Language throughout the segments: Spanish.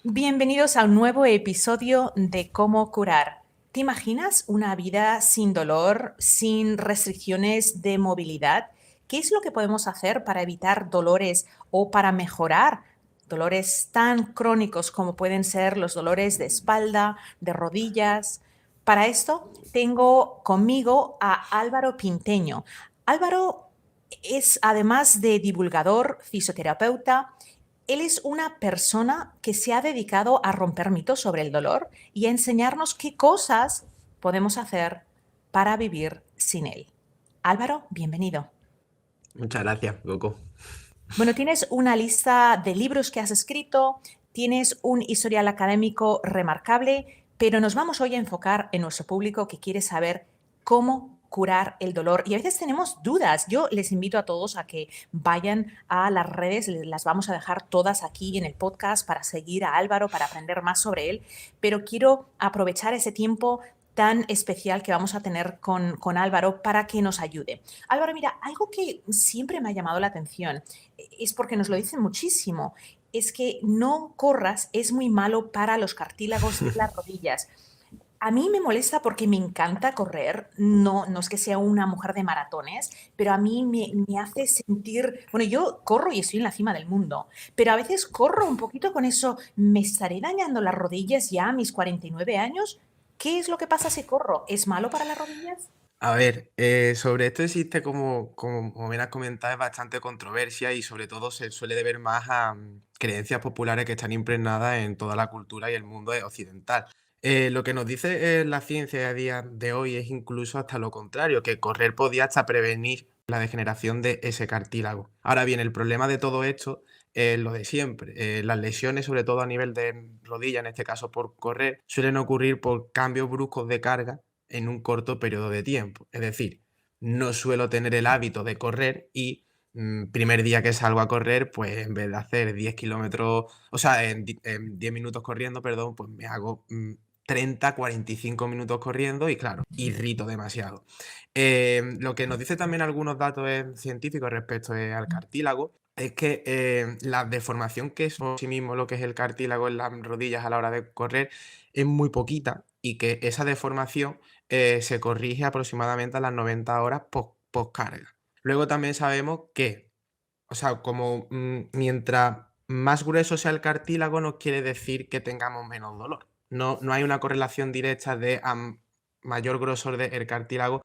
Bienvenidos a un nuevo episodio de Cómo curar. ¿Te imaginas una vida sin dolor, sin restricciones de movilidad? ¿Qué es lo que podemos hacer para evitar dolores o para mejorar dolores tan crónicos como pueden ser los dolores de espalda, de rodillas? Para esto tengo conmigo a Álvaro Pinteño. Álvaro es, además de divulgador, fisioterapeuta. Él es una persona que se ha dedicado a romper mitos sobre el dolor y a enseñarnos qué cosas podemos hacer para vivir sin él. Álvaro, bienvenido. Muchas gracias, Coco. Bueno, tienes una lista de libros que has escrito, tienes un historial académico remarcable, pero nos vamos hoy a enfocar en nuestro público que quiere saber cómo curar el dolor. Y a veces tenemos dudas. Yo les invito a todos a que vayan a las redes, las vamos a dejar todas aquí en el podcast para seguir a Álvaro, para aprender más sobre él, pero quiero aprovechar ese tiempo tan especial que vamos a tener con Álvaro para que nos ayude. Álvaro, mira, algo que siempre me ha llamado la atención es porque nos lo dicen muchísimo, es que no corras es muy malo para los cartílagos de las rodillas. A mí me molesta porque me encanta correr, no es que sea una mujer de maratones, pero a mí me hace sentir, bueno, yo corro y estoy en la cima del mundo, pero a veces corro un poquito con eso, ¿me estaré dañando las rodillas ya a mis 49 años? ¿Qué es lo que pasa si corro? ¿Es malo para las rodillas? A ver, sobre esto existe, como bien has comentado, es bastante controversia y sobre todo se suele deber más a creencias populares que están impregnadas en toda la cultura y el mundo occidental. Lo que nos dice la ciencia a día de hoy es incluso hasta lo contrario, que correr podía hasta prevenir la degeneración de ese cartílago. Ahora bien, el problema de todo esto es lo de siempre. Las lesiones, sobre todo a nivel de rodilla, en este caso por correr, suelen ocurrir por cambios bruscos de carga en un corto periodo de tiempo. Es decir, no suelo tener el hábito de correr y primer día que salgo a correr, pues en vez de hacer 10 kilómetros, o sea, en 10 minutos corriendo, perdón, pues me hago 30, 45 minutos corriendo y claro, irrito demasiado. Lo que nos dice también algunos datos científicos respecto al cartílago es que la deformación que es por sí mismo lo que es el cartílago en las rodillas a la hora de correr es muy poquita y que esa deformación se corrige aproximadamente a las 90 horas post carga. Luego también sabemos que, o sea, como mientras más grueso sea el cartílago, no quiere decir que tengamos menos dolor. No hay una correlación directa de mayor grosor del cartílago,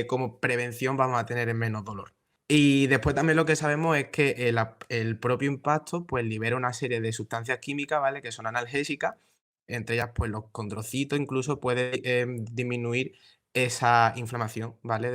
como prevención vamos a tener menos dolor. Y después también lo que sabemos es que el propio impacto pues libera una serie de sustancias químicas, ¿vale? Que son analgésicas, entre ellas pues los condrocitos incluso puede disminuir esa inflamación, ¿vale?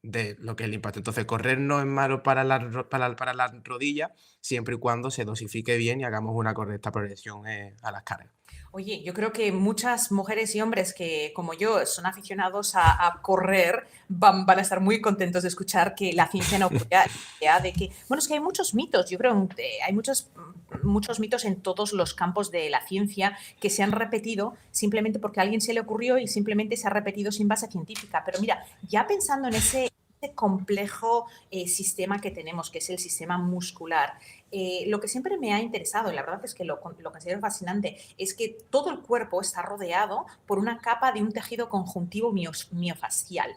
De lo que es el impacto. Entonces, correr no es malo para para la rodilla, siempre y cuando se dosifique bien y hagamos una correcta progresión a las cargas. Oye, yo creo que muchas mujeres y hombres que, como yo, son aficionados a correr, van a estar muy contentos de escuchar que la ciencia no apoya la idea de que, bueno, es que hay muchos mitos, yo creo que hay muchos mitos en todos los campos de la ciencia que se han repetido simplemente porque a alguien se le ocurrió y simplemente se ha repetido sin base científica. Pero mira, ya pensando en ese complejo sistema que tenemos, que es el sistema muscular. Lo que siempre me ha interesado, y la verdad es que lo considero fascinante, es que todo el cuerpo está rodeado por una capa de un tejido conjuntivo miofascial.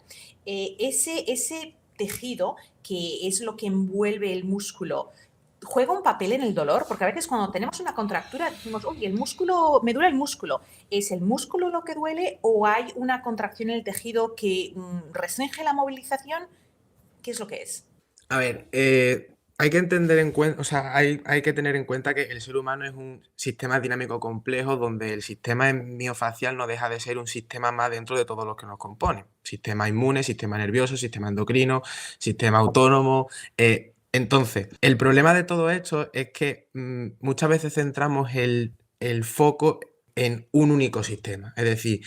Ese tejido, que es lo que envuelve el músculo, juega un papel en el dolor, porque a veces cuando tenemos una contractura decimos, oye, el músculo, me duele el músculo. ¿Es el músculo lo que duele o hay una contracción en el tejido que restringe la movilización? ¿Qué es lo que es? A ver, hay que entender en cuenta, o sea, hay que tener en cuenta que el ser humano es un sistema dinámico complejo donde el sistema miofacial no deja de ser un sistema más dentro de todos los que nos componen. Sistema inmune, sistema nervioso, sistema endocrino, sistema autónomo. Entonces, el problema de todo esto es que muchas veces centramos el foco en un único sistema. Es decir,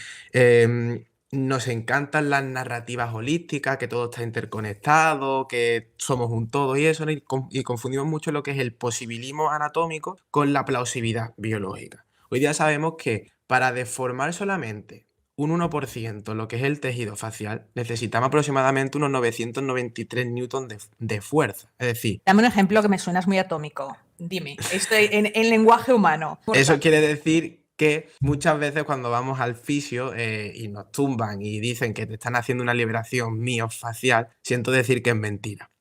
nos encantan las narrativas holísticas, que todo está interconectado, que somos un todo y eso, ¿no? Y confundimos mucho lo que es el posibilismo anatómico con la plausibilidad biológica. Hoy día sabemos que para deformar solamente un 1% lo que es el tejido facial, necesitamos aproximadamente unos 993 newtons de fuerza. Es decir, Dame un ejemplo que me suenas muy atómico. Dime, estoy en lenguaje humano. Eso quiere decir que muchas veces cuando vamos al fisio y nos tumban y dicen que te están haciendo una liberación miofacial, siento decir que es mentira,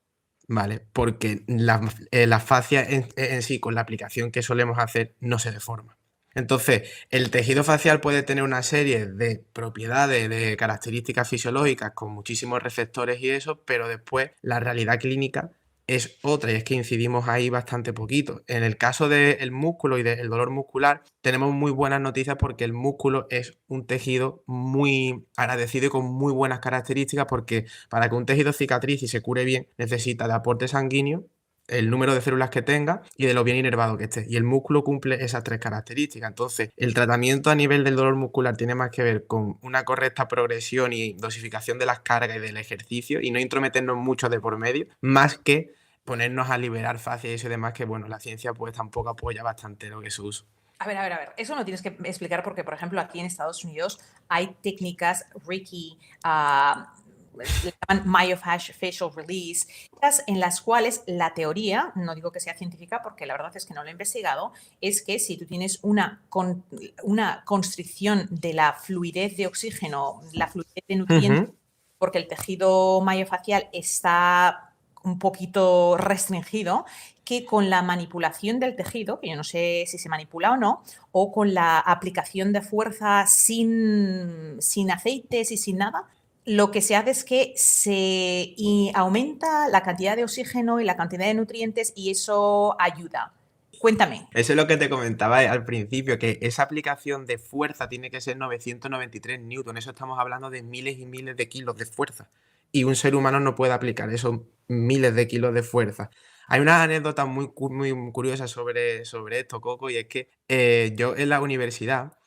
¿vale? Porque la fascia en sí, con la aplicación que solemos hacer, no se deforma. Entonces, el tejido facial puede tener una serie de propiedades, de características fisiológicas con muchísimos receptores y eso, pero después la realidad clínica es otra y es que incidimos ahí bastante poquito. En el caso del músculo y del dolor muscular, tenemos muy buenas noticias porque el músculo es un tejido muy agradecido y con muy buenas características porque para que un tejido cicatrice y se cure bien necesita de aporte sanguíneo, el número de células que tenga y de lo bien inervado que esté. Y el músculo cumple esas tres características. Entonces, el tratamiento a nivel del dolor muscular tiene más que ver con una correcta progresión y dosificación de las cargas y del ejercicio y no intrometernos mucho de por medio, más que ponernos a liberar fascia y eso y demás, que bueno, la ciencia pues tampoco apoya bastante lo que es su uso. A ver, eso no tienes que explicar porque, por ejemplo, aquí en Estados Unidos hay técnicas Reiki, le llaman myofascial release, en las cuales la teoría, no digo que sea científica porque la verdad es que no lo he investigado, es que si tú tienes una constricción de la fluidez de oxígeno, la fluidez de nutrientes, porque el tejido mayofacial está un poquito restringido, que con la manipulación del tejido, que yo no sé si se manipula o no, o con la aplicación de fuerza sin aceites y sin nada, lo que se hace es que se aumenta la cantidad de oxígeno y la cantidad de nutrientes y eso ayuda. Cuéntame. Eso es lo que te comentaba al principio, que esa aplicación de fuerza tiene que ser 993 newton. Eso estamos hablando de miles y miles de kilos de fuerza. Y un ser humano no puede aplicar esos miles de kilos de fuerza. Hay una anécdota muy curiosa sobre esto, Coco, y es que yo en la universidad,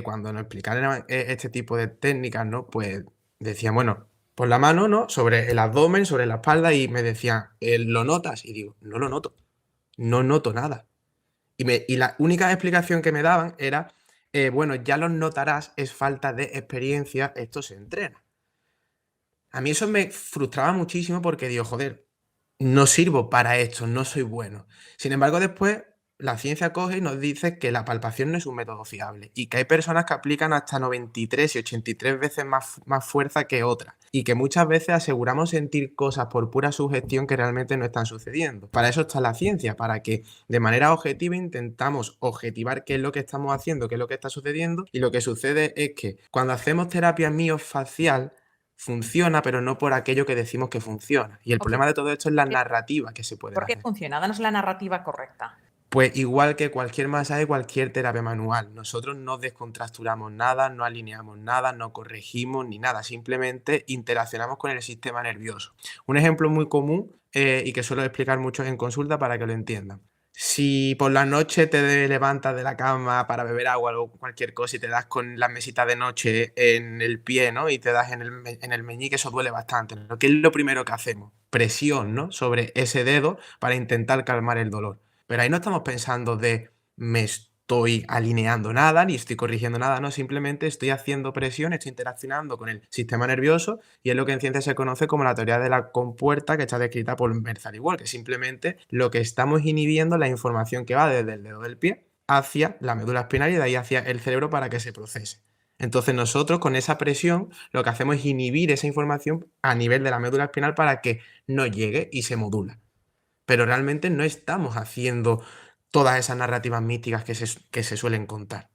cuando nos explicaron este tipo de técnicas, ¿no? Pues decían, bueno, pon la mano, ¿no? Sobre el abdomen, sobre la espalda, y me decían, ¿lo notas? Y digo, no lo noto, no noto nada. Y la única explicación que me daban era, bueno, ya lo notarás, es falta de experiencia, esto se entrena. A mí eso me frustraba muchísimo porque digo, joder, no sirvo para esto, no soy bueno. Sin embargo, después la ciencia coge y nos dice que la palpación no es un método fiable y que hay personas que aplican hasta 93 y 83 veces más fuerza que otras y que muchas veces aseguramos sentir cosas por pura sugestión que realmente no están sucediendo. Para eso está la ciencia, para que de manera objetiva intentamos objetivar qué es lo que estamos haciendo, qué es lo que está sucediendo y lo que sucede es que cuando hacemos terapia miofacial funciona, pero no por aquello que decimos que funciona. Y el problema de todo esto es la narrativa que se puede ¿Por qué hacer. funciona? Danos la narrativa correcta. Pues igual que cualquier masaje, cualquier terapia manual, nosotros no descontracturamos nada, no alineamos nada, no corregimos ni nada, simplemente interaccionamos con el sistema nervioso. Un ejemplo muy común y que suelo explicar mucho en consulta para que lo entiendan. Si por la noche te levantas de la cama para beber agua o cualquier cosa y te das con la mesita de noche en el pie, ¿no? Y te das en el meñique, eso duele bastante, ¿no? ¿Qué es lo primero que hacemos? Presión, ¿no? Sobre ese dedo para intentar calmar el dolor. Pero ahí no estamos pensando de me estoy alineando nada, ni estoy corrigiendo nada, no, simplemente estoy haciendo presión, estoy interaccionando con el sistema nervioso y es lo que en ciencia se conoce como la teoría de la compuerta que está descrita por Merzar-Igual, que simplemente lo que estamos inhibiendo la información que va desde el dedo del pie hacia la médula espinal y de ahí hacia el cerebro para que se procese. Entonces nosotros con esa presión lo que hacemos es inhibir esa información a nivel de la médula espinal para que no llegue y se modula. Pero realmente no estamos haciendo todas esas narrativas místicas que se suelen contar.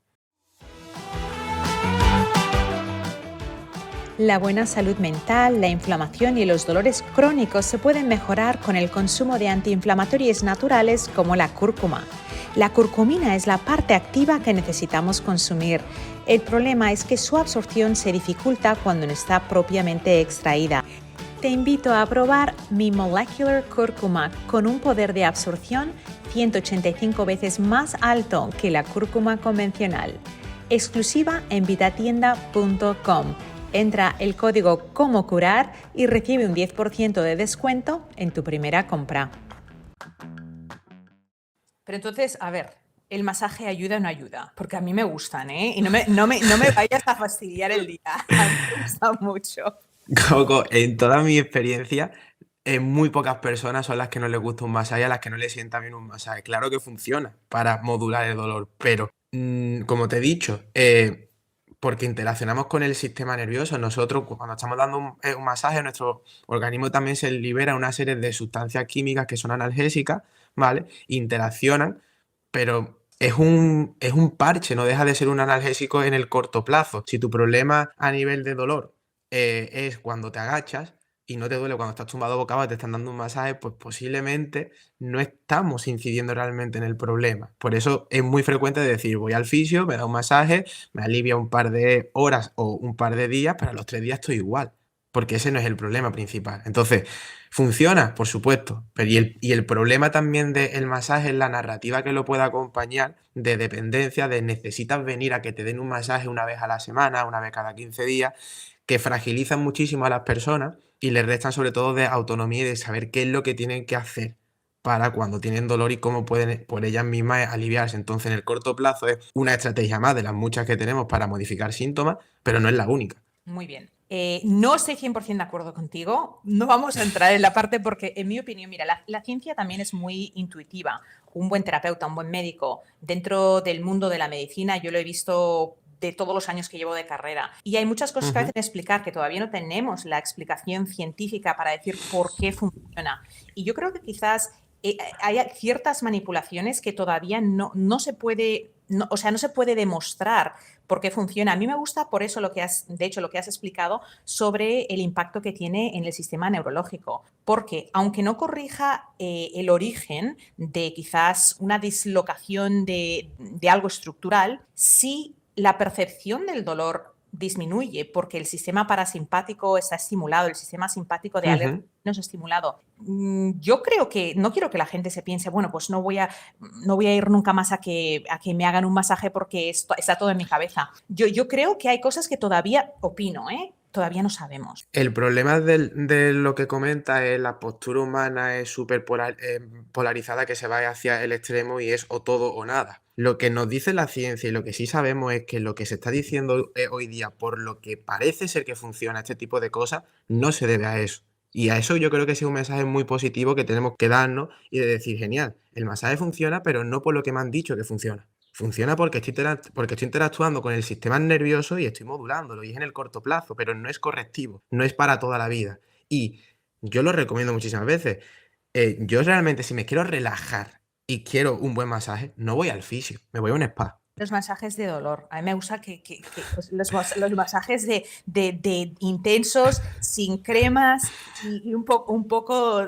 La buena salud mental, la inflamación y los dolores crónicos se pueden mejorar con el consumo de antiinflamatorios naturales como la cúrcuma. La curcumina es la parte activa que necesitamos consumir. El problema es que su absorción se dificulta cuando no está propiamente extraída. Te invito a probar mi Molecular Curcuma con un poder de absorción 185 veces más alto que la cúrcuma convencional. Exclusiva en vitatienda.com. Entra el código Como Curar y recibe un 10% de descuento en tu primera compra. Pero entonces, a ver, ¿el masaje ayuda o no ayuda? Porque a mí me gustan, ¿eh? Y no me vayas a fastidiar el día. A mí me gusta mucho. Coco, en toda mi experiencia, muy pocas personas son las que no les gusta un masaje, a las que no les sienta bien un masaje. Claro que funciona para modular el dolor, pero como te he dicho, porque interaccionamos con el sistema nervioso, nosotros cuando estamos dando un masaje, nuestro organismo también se libera una serie de sustancias químicas que son analgésicas, ¿vale? Interaccionan, pero es un parche, no deja de ser un analgésico en el corto plazo. Si tu problema a nivel de dolor es cuando te agachas y no te duele cuando estás tumbado boca abajo y te están dando un masaje, pues posiblemente no estamos incidiendo realmente en el problema. Por eso es muy frecuente decir, voy al fisio, me da un masaje, me alivia un par de horas o un par de días, pero a los 3 días estoy igual, porque ese no es el problema principal. Entonces, ¿funciona? Por supuesto, pero y el problema también del masaje es la narrativa que lo puede acompañar de dependencia, de necesitas venir a que te den un masaje una vez a la semana, una vez cada 15 días, que fragilizan muchísimo a las personas y les restan sobre todo de autonomía y de saber qué es lo que tienen que hacer para cuando tienen dolor y cómo pueden por ellas mismas aliviarse. Entonces, en el corto plazo es una estrategia más de las muchas que tenemos para modificar síntomas, pero no es la única. Muy bien. No estoy 100% de acuerdo contigo. No vamos a entrar en la parte porque, en mi opinión, mira, la ciencia también es muy intuitiva. Un buen terapeuta, un buen médico, dentro del mundo de la medicina, yo lo he visto de todos los años que llevo de carrera. Y hay muchas cosas que a Ujú, veces explicar que todavía no tenemos la explicación científica para decir por qué funciona. Y yo creo que quizás hay ciertas manipulaciones que todavía no se puede, o sea, no se puede demostrar por qué funciona. A mí me gusta por eso de hecho, lo que has explicado sobre el impacto que tiene en el sistema neurológico, porque aunque no corrija el origen de quizás una dislocación de algo estructural, sí la percepción del dolor disminuye porque el sistema parasimpático está estimulado, el sistema simpático de alerta ujú. no es estimulado. Yo creo que no quiero que la gente se piense, bueno, pues no voy a ir nunca más a que me hagan un masaje porque esto está todo en mi cabeza. Yo creo que hay cosas que todavía opino, ¿eh? Todavía no sabemos. El problema de lo que comenta es la postura humana es súper polarizada que se va hacia el extremo y es o todo o nada. Lo que nos dice la ciencia y lo que sí sabemos es que lo que se está diciendo hoy día, por lo que parece ser que funciona este tipo de cosas, no se debe a eso. Y a eso yo creo que es un mensaje muy positivo que tenemos que darnos y de decir, genial, el masaje funciona, pero no por lo que me han dicho que funciona. Funciona porque estoy interactuando con el sistema nervioso y estoy modulándolo, y es en el corto plazo, pero no es correctivo, no es para toda la vida. Y yo lo recomiendo muchísimas veces. Yo realmente, si me quiero relajar y quiero un buen masaje, no voy al fisio, me voy a un spa. Los masajes de dolor. A mí me gusta pues, los masajes de intensos, sin cremas y un poco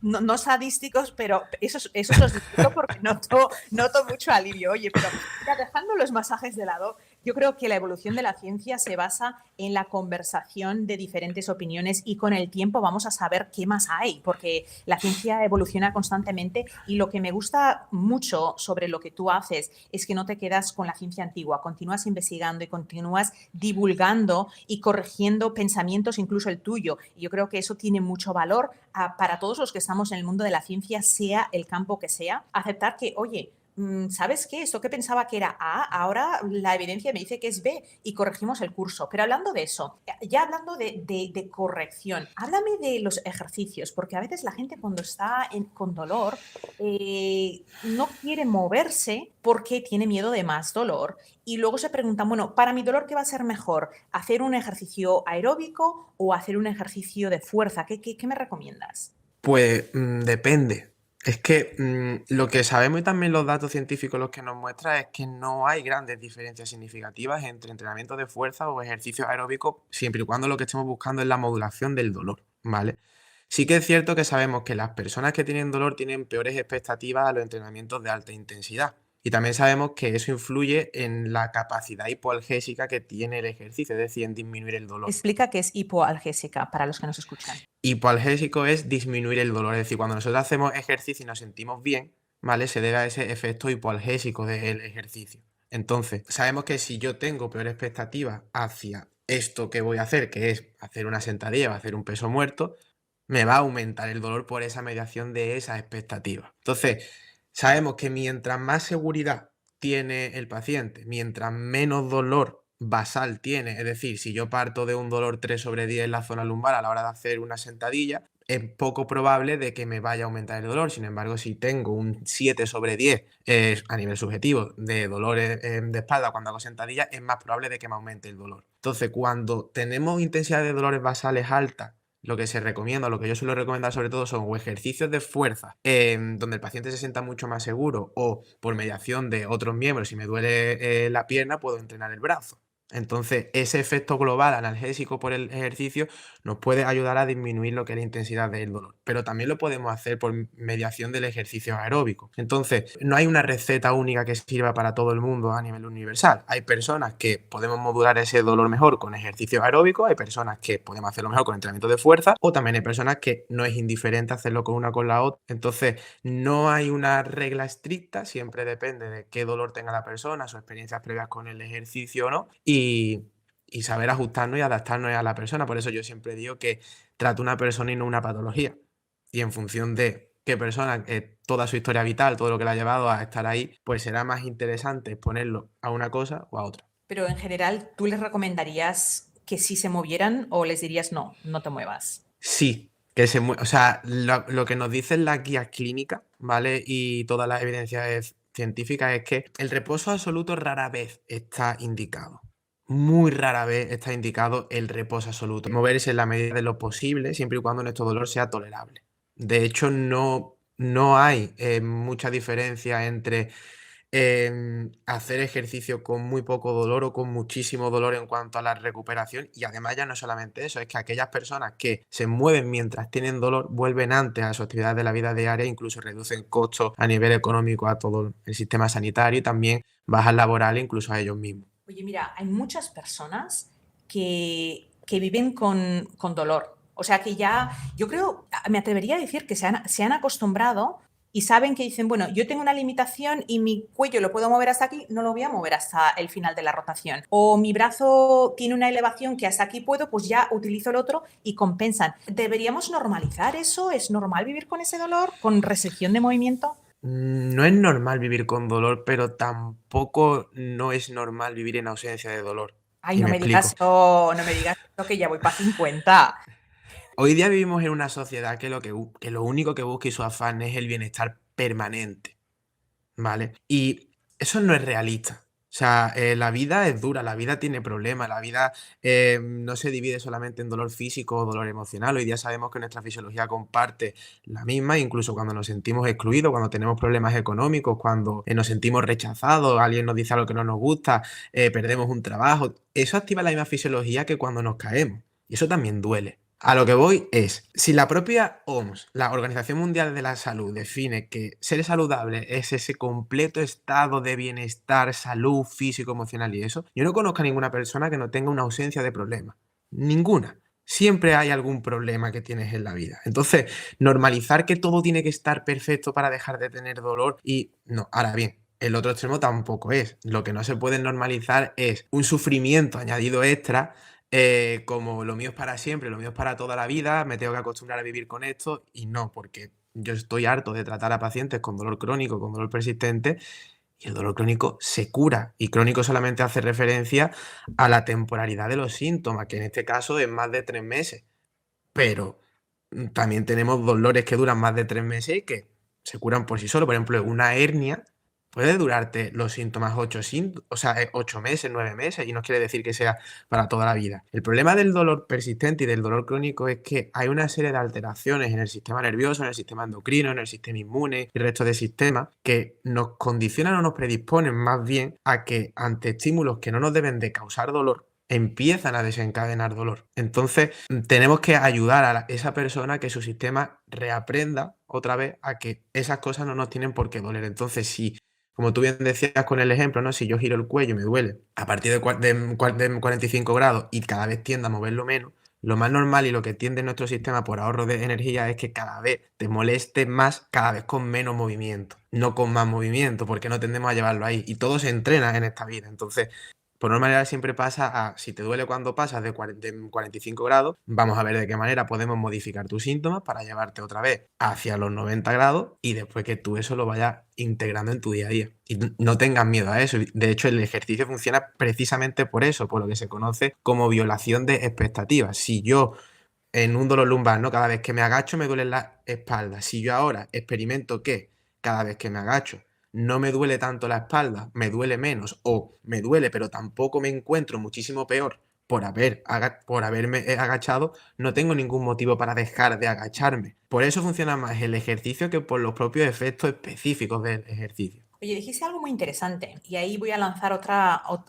no sadísticos, pero esos los disfruto porque noto mucho alivio. Oye, pero mira, dejando los masajes de lado, yo creo que la evolución de la ciencia se basa en la conversación de diferentes opiniones y con el tiempo vamos a saber qué más hay, porque la ciencia evoluciona constantemente y lo que me gusta mucho sobre lo que tú haces es que no te quedas con la ciencia antigua, continúas investigando y continúas divulgando y corrigiendo pensamientos, incluso el tuyo. Y yo creo que eso tiene mucho valor para todos los que estamos en el mundo de la ciencia, sea el campo que sea, aceptar que, oye, ¿sabes qué? Esto que pensaba que era A, ahora la evidencia me dice que es B y corregimos el curso. Pero hablando de eso, ya hablando de corrección, háblame de los ejercicios, porque a veces la gente cuando está con dolor no quiere moverse porque tiene miedo de más dolor y luego se preguntan, bueno, para mi dolor, ¿qué va a ser mejor? ¿Hacer un ejercicio aeróbico o hacer un ejercicio de fuerza? ¿Qué me recomiendas? Pues depende. Es que lo que sabemos y también los datos científicos los que nos muestran es que no hay grandes diferencias significativas entre entrenamiento de fuerza o ejercicios aeróbicos, siempre y cuando lo que estemos buscando es la modulación del dolor, ¿vale? Sí que es cierto que sabemos que las personas que tienen dolor tienen peores expectativas a los entrenamientos de alta intensidad. Y también sabemos que eso influye en la capacidad hipoalgésica que tiene el ejercicio, es decir, en disminuir el dolor. Explica qué es hipoalgésica para los que nos escuchan. Hipoalgésico es disminuir el dolor, es decir, cuando nosotros hacemos ejercicio y nos sentimos bien, ¿vale? Se debe a ese efecto hipoalgésico del ejercicio. Entonces, sabemos que si yo tengo peor expectativa hacia esto que voy a hacer, que es hacer una sentadilla o hacer un peso muerto, me va a aumentar el dolor por esa mediación de esas expectativas. Entonces, sabemos que mientras más seguridad tiene el paciente, mientras menos dolor basal tiene, es decir, si yo parto de un dolor 3/10 en la zona lumbar a la hora de hacer una sentadilla, es poco probable de que me vaya a aumentar el dolor. Sin embargo, si tengo un 7/10 a nivel subjetivo de dolores de espalda cuando hago sentadillas, es más probable de que me aumente el dolor. Entonces, cuando tenemos intensidad de dolores basales altas, lo que se recomienda, lo que yo suelo recomendar sobre todo son o ejercicios de fuerza, donde el paciente se sienta mucho más seguro, o por mediación de otros miembros, si me duele la pierna, puedo entrenar el brazo. Entonces, ese efecto global analgésico por el ejercicio nos puede ayudar a disminuir lo que es la intensidad del dolor, pero también lo podemos hacer por mediación del ejercicio aeróbico. Entonces, no hay una receta única que sirva para todo el mundo a nivel universal. Hay personas que podemos modular ese dolor mejor con ejercicio aeróbico, hay personas que podemos hacerlo mejor con entrenamiento de fuerza, o también hay personas que no es indiferente hacerlo con una con la otra. Entonces, no hay una regla estricta, siempre depende de qué dolor tenga la persona, sus experiencias previas con el ejercicio o no, y saber ajustarnos y adaptarnos a la persona. Por eso yo siempre digo que trato una persona y no una patología. Y en función de qué persona, toda su historia vital, todo lo que la ha llevado a estar ahí, pues será más interesante ponerlo a una cosa o a otra. Pero en general, ¿tú les recomendarías que sí se movieran o les dirías no, no te muevas? Sí, o sea, lo que nos dicen las guías clínicas, ¿vale? Y todas las evidencias científicas es que el reposo absoluto rara vez está indicado. Muy rara vez está indicado el reposo absoluto. Moverse en la medida de lo posible, siempre y cuando nuestro dolor sea tolerable. De hecho, no hay mucha diferencia entre hacer ejercicio con muy poco dolor o con muchísimo dolor en cuanto a la recuperación. Y además ya no solamente eso, es que aquellas personas que se mueven mientras tienen dolor vuelven antes a su actividad de la vida diaria, incluso reducen costos a nivel económico a todo el sistema sanitario y también bajas laborales incluso a ellos mismos. Oye, mira, hay muchas personas que viven con dolor. O sea que ya, yo creo, me atrevería a decir que se han acostumbrado y saben que dicen, bueno, yo tengo una limitación y mi cuello lo puedo mover hasta aquí, no lo voy a mover hasta el final de la rotación. O mi brazo tiene una elevación que hasta aquí puedo, pues ya utilizo el otro y compensan. ¿Deberíamos normalizar eso? ¿Es normal vivir con ese dolor, con restricción de movimiento? No es normal vivir con dolor, pero tampoco no es normal vivir en ausencia de dolor. Ay, Y no me me digas explico. eso, no me digas eso, que ya voy para 50. Hoy día vivimos en una sociedad que lo único que busca y su afán es el bienestar permanente, ¿vale? Y eso no es realista. O sea, la vida es dura, la vida tiene problemas, la vida no se divide solamente en dolor físico o dolor emocional. Hoy día sabemos que nuestra fisiología comparte la misma, incluso cuando nos sentimos excluidos, cuando tenemos problemas económicos, cuando nos sentimos rechazados, alguien nos dice algo que no nos gusta, perdemos un trabajo. Eso activa la misma fisiología que cuando nos caemos. Y eso también duele. A lo que voy es, si la propia OMS, la Organización Mundial de la Salud, define que ser saludable es ese completo estado de bienestar, salud, físico, emocional y eso, yo no conozco a ninguna persona que no tenga una ausencia de problemas. Ninguna. Siempre hay algún problema que tienes en la vida. Entonces, normalizar que todo tiene que estar perfecto para dejar de tener dolor y no. Ahora bien, el otro extremo tampoco es. Lo que no se puede normalizar es un sufrimiento añadido extra, como lo mío es para siempre, lo mío es para toda la vida, me tengo que acostumbrar a vivir con esto y no, porque yo estoy harto de tratar a pacientes con dolor crónico, con dolor persistente y el dolor crónico se cura. Y crónico solamente hace referencia a la temporalidad de los síntomas, que en este caso es más de 3 meses. Pero también tenemos dolores que duran más de 3 meses y que se curan por sí solos. Por ejemplo, una hernia puede durarte los síntomas 8 meses, 9 meses, y no quiere decir que sea para toda la vida. El problema del dolor persistente y del dolor crónico es que hay una serie de alteraciones en el sistema nervioso, en el sistema endocrino, en el sistema inmune y el resto de sistemas que nos condicionan o nos predisponen más bien a que ante estímulos que no nos deben de causar dolor, empiezan a desencadenar dolor. Entonces, tenemos que ayudar a esa persona a que su sistema reaprenda otra vez a que esas cosas no nos tienen por qué doler. Entonces, si, como tú bien decías con el ejemplo, ¿no? Si yo giro el cuello y me duele a partir de 45 grados y cada vez tiendo a moverlo menos, lo más normal y lo que tiende nuestro sistema por ahorro de energía es que cada vez te moleste más, cada vez con menos movimiento, no con más movimiento, porque no tendemos a llevarlo ahí. Y todo se entrena en esta vida. Entonces, por norma general siempre pasa a, si te duele cuando pasas de 45 grados, vamos a ver de qué manera podemos modificar tus síntomas para llevarte otra vez hacia los 90 grados y después que tú eso lo vayas integrando en tu día a día. Y no tengas miedo a eso. De hecho, el ejercicio funciona precisamente por eso, por lo que se conoce como violación de expectativas. Si yo en un dolor lumbar, ¿no? Cada vez que me agacho me duele la espalda. Si yo ahora experimento que cada vez que me agacho no me duele tanto la espalda, me duele menos o me duele pero tampoco me encuentro muchísimo peor por haberme agachado, no tengo ningún motivo para dejar de agacharme. Por eso funciona más el ejercicio que por los propios efectos específicos del ejercicio. Oye, dijiste algo muy interesante y ahí voy a lanzar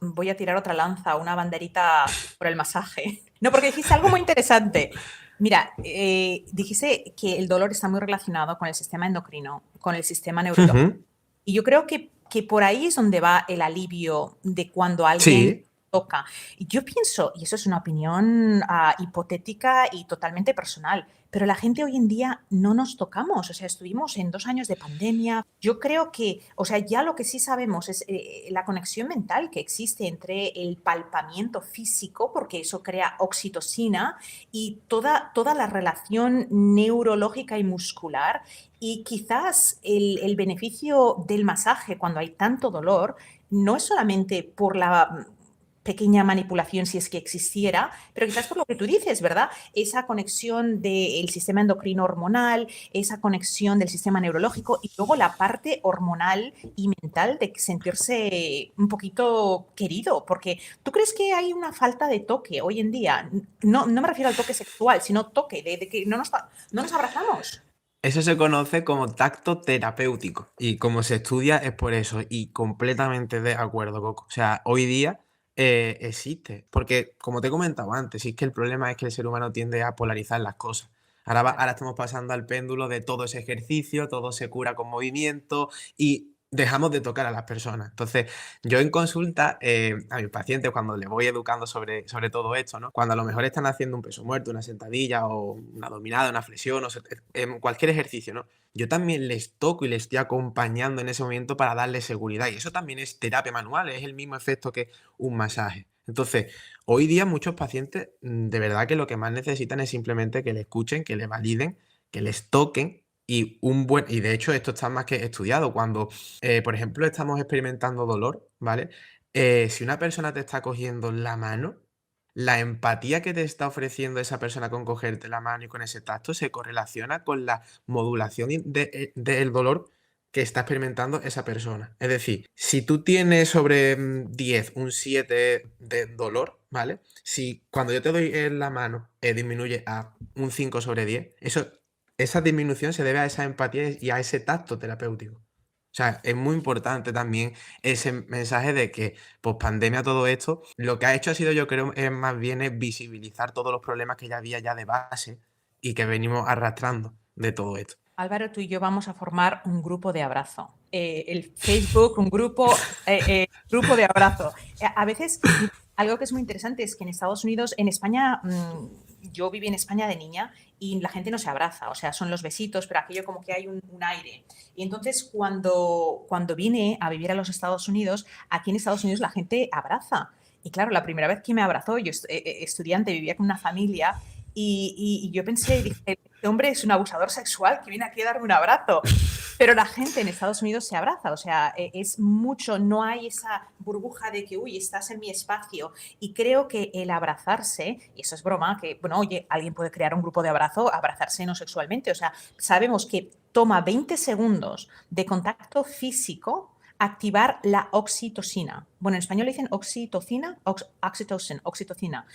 voy a tirar otra lanza, una banderita por el masaje. No, porque dijiste algo muy interesante. Mira, dijiste que el dolor está muy relacionado con el sistema endocrino, con el sistema neurológico. Ujú. Y yo creo que por ahí es donde va el alivio de cuando alguien Sí, toca. Y yo pienso, y eso es una opinión hipotética y totalmente personal, pero la gente hoy en día no nos tocamos. O sea, estuvimos en 2 años de pandemia. Yo creo que, o sea, ya lo que sí sabemos es la conexión mental que existe entre el palpamiento físico, porque eso crea oxitocina, y toda la relación neurológica y muscular. Y quizás el beneficio del masaje cuando hay tanto dolor no es solamente por la pequeña manipulación si es que existiera, pero quizás por lo que tú dices, ¿verdad? Esa conexión del sistema endocrino hormonal, esa conexión del sistema neurológico y luego la parte hormonal y mental de sentirse un poquito querido, porque ¿tú crees que hay una falta de toque hoy en día? No, no me refiero al toque sexual, sino toque, de que no nos abrazamos. eso se conoce como tacto terapéutico y como se estudia es por eso y completamente de acuerdo, Coco. O sea, hoy día existe, porque como te he comentado antes, sí es que el problema es que el ser humano tiende a polarizar las cosas. Claro. Ahora estamos pasando al péndulo de todo ese ejercicio, todo se cura con movimiento y dejamos de tocar a las personas. Entonces, yo en consulta a mis pacientes, cuando les voy educando sobre todo esto, ¿no? Cuando a lo mejor están haciendo un peso muerto, una sentadilla o una dominada, una flexión, cualquier ejercicio, ¿no? Yo también les toco y les estoy acompañando en ese momento para darles seguridad. Y eso también es terapia manual, es el mismo efecto que un masaje. Entonces, hoy día muchos pacientes de verdad que lo que más necesitan es simplemente que le escuchen, que le validen, que les toquen y de hecho esto está más que estudiado. Cuando, por ejemplo, estamos experimentando dolor, ¿vale? Si una persona te está cogiendo la mano, la empatía que te está ofreciendo esa persona con cogerte la mano y con ese tacto se correlaciona con la modulación del dolor que está experimentando esa persona. Es decir, si tú tienes sobre 10 un 7 de dolor, ¿vale? Si cuando yo te doy en la mano disminuye a un 5 sobre 10, esa disminución se debe a esa empatía y a ese tacto terapéutico. O sea, es muy importante también ese mensaje de que, pandemia todo esto, lo que ha hecho ha sido, yo creo, es más bien es visibilizar todos los problemas que ya había ya de base y que venimos arrastrando de todo esto. Álvaro, tú y yo vamos a formar un grupo de abrazo. El Facebook, un grupo de abrazo. A veces, mira, algo que es muy interesante es que en Estados Unidos, en España, yo viví en España de niña y la gente no se abraza, o sea, son los besitos, pero aquello como que hay un aire. Y entonces, cuando vine a vivir a los Estados Unidos, aquí en Estados Unidos la gente abraza. Y claro, la primera vez que me abrazó, yo estudiante, vivía con una familia y yo pensé, dije, este hombre es un abusador sexual que viene aquí a darme un abrazo. Pero la gente en Estados Unidos se abraza, o sea, es mucho, no hay esa burbuja de que, uy, estás en mi espacio. Y creo que el abrazarse, y eso es broma, que, bueno, oye, alguien puede crear un grupo de abrazo, abrazarse no sexualmente, o sea, sabemos que toma 20 segundos de contacto físico activar la oxitocina. Bueno, en español le dicen oxitocina, oxitocina,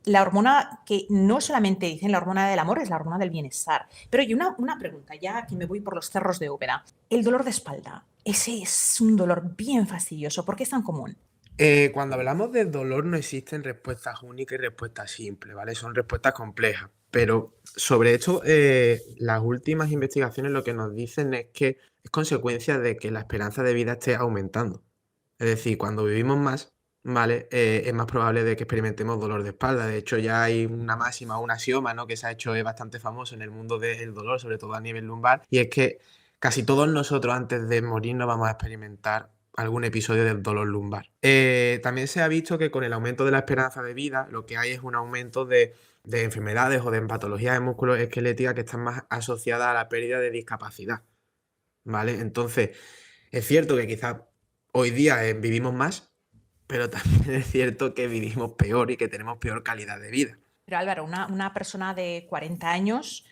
la hormona que no solamente dicen la hormona del amor, es la hormona del bienestar. Pero y una pregunta, ya que me voy por los cerros de Úbeda. El dolor de espalda, ese es un dolor bien fastidioso. ¿Por qué es tan común? Cuando hablamos de dolor no existen respuestas únicas y respuestas simples, ¿vale? Son respuestas complejas. Pero sobre esto, las últimas investigaciones lo que nos dicen es que es consecuencia de que la esperanza de vida esté aumentando. Es decir, cuando vivimos más, ¿vale? Es más probable de que experimentemos dolor de espalda. De hecho, ya hay una máxima, un axioma, ¿no? Que se ha hecho bastante famoso en el mundo del dolor, sobre todo a nivel lumbar, y es que casi todos nosotros antes de morir nos vamos a experimentar algún episodio del dolor lumbar. También se ha visto que con el aumento de la esperanza de vida, lo que hay es un aumento de enfermedades o de patologías de músculos esqueléticas que están más asociadas a la pérdida de discapacidad, ¿vale? Entonces, es cierto que quizás hoy día vivimos más, pero también es cierto que vivimos peor y que tenemos peor calidad de vida. Pero Álvaro, una persona de 40 años,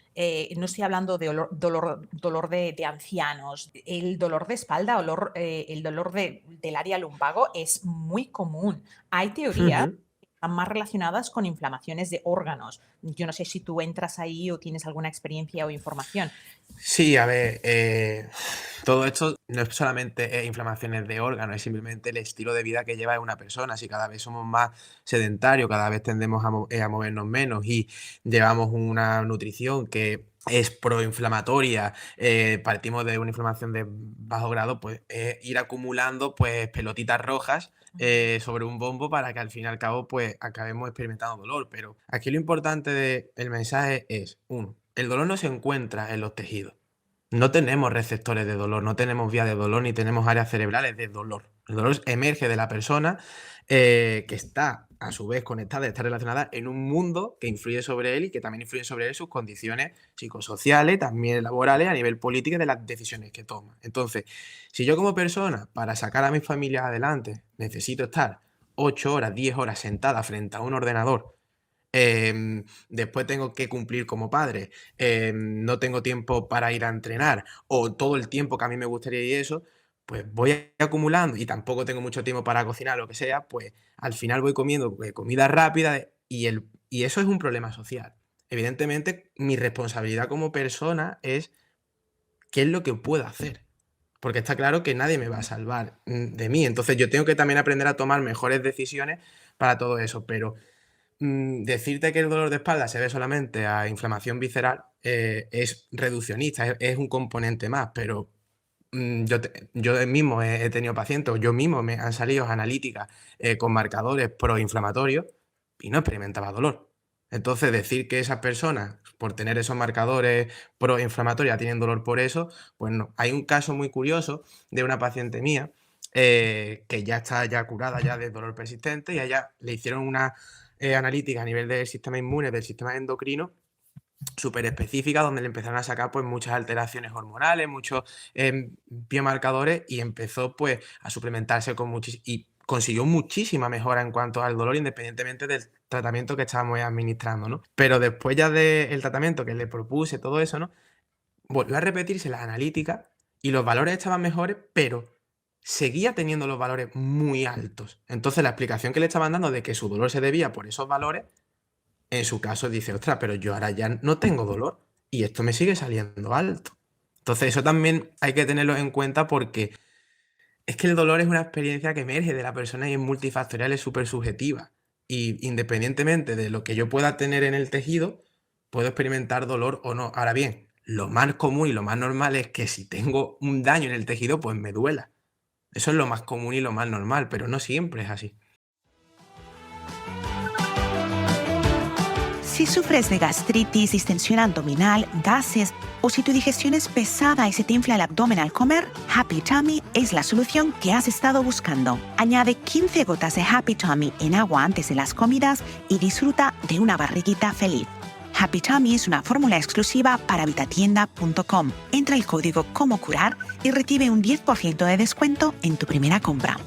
no estoy hablando de dolor de ancianos, el dolor de espalda, el dolor del área lumbago es muy común. Hay teorías Ujú. que están más relacionadas con inflamaciones de órganos. Yo no sé si tú entras ahí o tienes alguna experiencia o información. Sí, a ver, todo esto no es solamente inflamaciones de órganos, es simplemente el estilo de vida que lleva una persona. Si cada vez somos más sedentarios, cada vez tendemos a movernos menos y llevamos una nutrición que es proinflamatoria, partimos de una inflamación de bajo grado, pues ir acumulando pues pelotitas rojas sobre un bombo para que al fin y al cabo pues acabemos experimentando dolor. Pero aquí lo importante del mensaje es, uno, el dolor no se encuentra en los tejidos. No tenemos receptores de dolor, no tenemos vías de dolor ni tenemos áreas cerebrales de dolor. El dolor emerge de la persona que está a su vez conectada, está relacionada en un mundo que influye sobre él y que también influye sobre él sus condiciones psicosociales, también laborales, a nivel político y de las decisiones que toma. Entonces, si yo como persona, para sacar a mi familia adelante, necesito estar 8 horas, 10 horas sentada frente a un ordenador, después tengo que cumplir como padre, no tengo tiempo para ir a entrenar o todo el tiempo que a mí me gustaría y eso, pues voy acumulando y tampoco tengo mucho tiempo para cocinar, lo que sea, pues al final voy comiendo comida rápida y eso es un problema social. Evidentemente, mi responsabilidad como persona es qué es lo que puedo hacer. Porque está claro que nadie me va a salvar de mí. Entonces yo tengo que también aprender a tomar mejores decisiones para todo eso. Pero decirte que el dolor de espalda se ve solamente a inflamación visceral es reduccionista, es un componente más, pero yo mismo he tenido pacientes, o yo mismo me han salido analíticas con marcadores proinflamatorios y no experimentaba dolor. Entonces, decir que esas personas, por tener esos marcadores proinflamatorios, ya tienen dolor por eso, pues no. Hay un caso muy curioso de una paciente mía que ya está ya curada ya de dolor persistente y a ella le hicieron una analítica a nivel del sistema inmune, del sistema endocrino, súper específica, donde le empezaron a sacar pues muchas alteraciones hormonales, muchos biomarcadores y empezó pues a suplementarse con muchísimo y consiguió muchísima mejora en cuanto al dolor independientemente del tratamiento que estábamos administrando, ¿no? Pero después ya del tratamiento que le propuse, todo eso, ¿no? Volvió a repetirse las analíticas y los valores estaban mejores, pero seguía teniendo los valores muy altos. Entonces la explicación que le estaban dando de que su dolor se debía por esos valores en su caso dice, ostras, pero yo ahora ya no tengo dolor y esto me sigue saliendo alto. Entonces eso también hay que tenerlo en cuenta porque es que el dolor es una experiencia que emerge de la persona y es multifactorial, es súper subjetiva. Y independientemente de lo que yo pueda tener en el tejido, puedo experimentar dolor o no. Ahora bien, lo más común y lo más normal es que si tengo un daño en el tejido, pues me duela. Eso es lo más común y lo más normal, pero no siempre es así. Si sufres de gastritis, distensión abdominal, gases o si tu digestión es pesada y se te infla el abdomen al comer, Happy Tummy es la solución que has estado buscando. Añade 15 gotas de Happy Tummy en agua antes de las comidas y disfruta de una barriguita feliz. Happy Tummy es una fórmula exclusiva para vitatienda.com. Entra el código Como Curar y recibe un 10% de descuento en tu primera compra.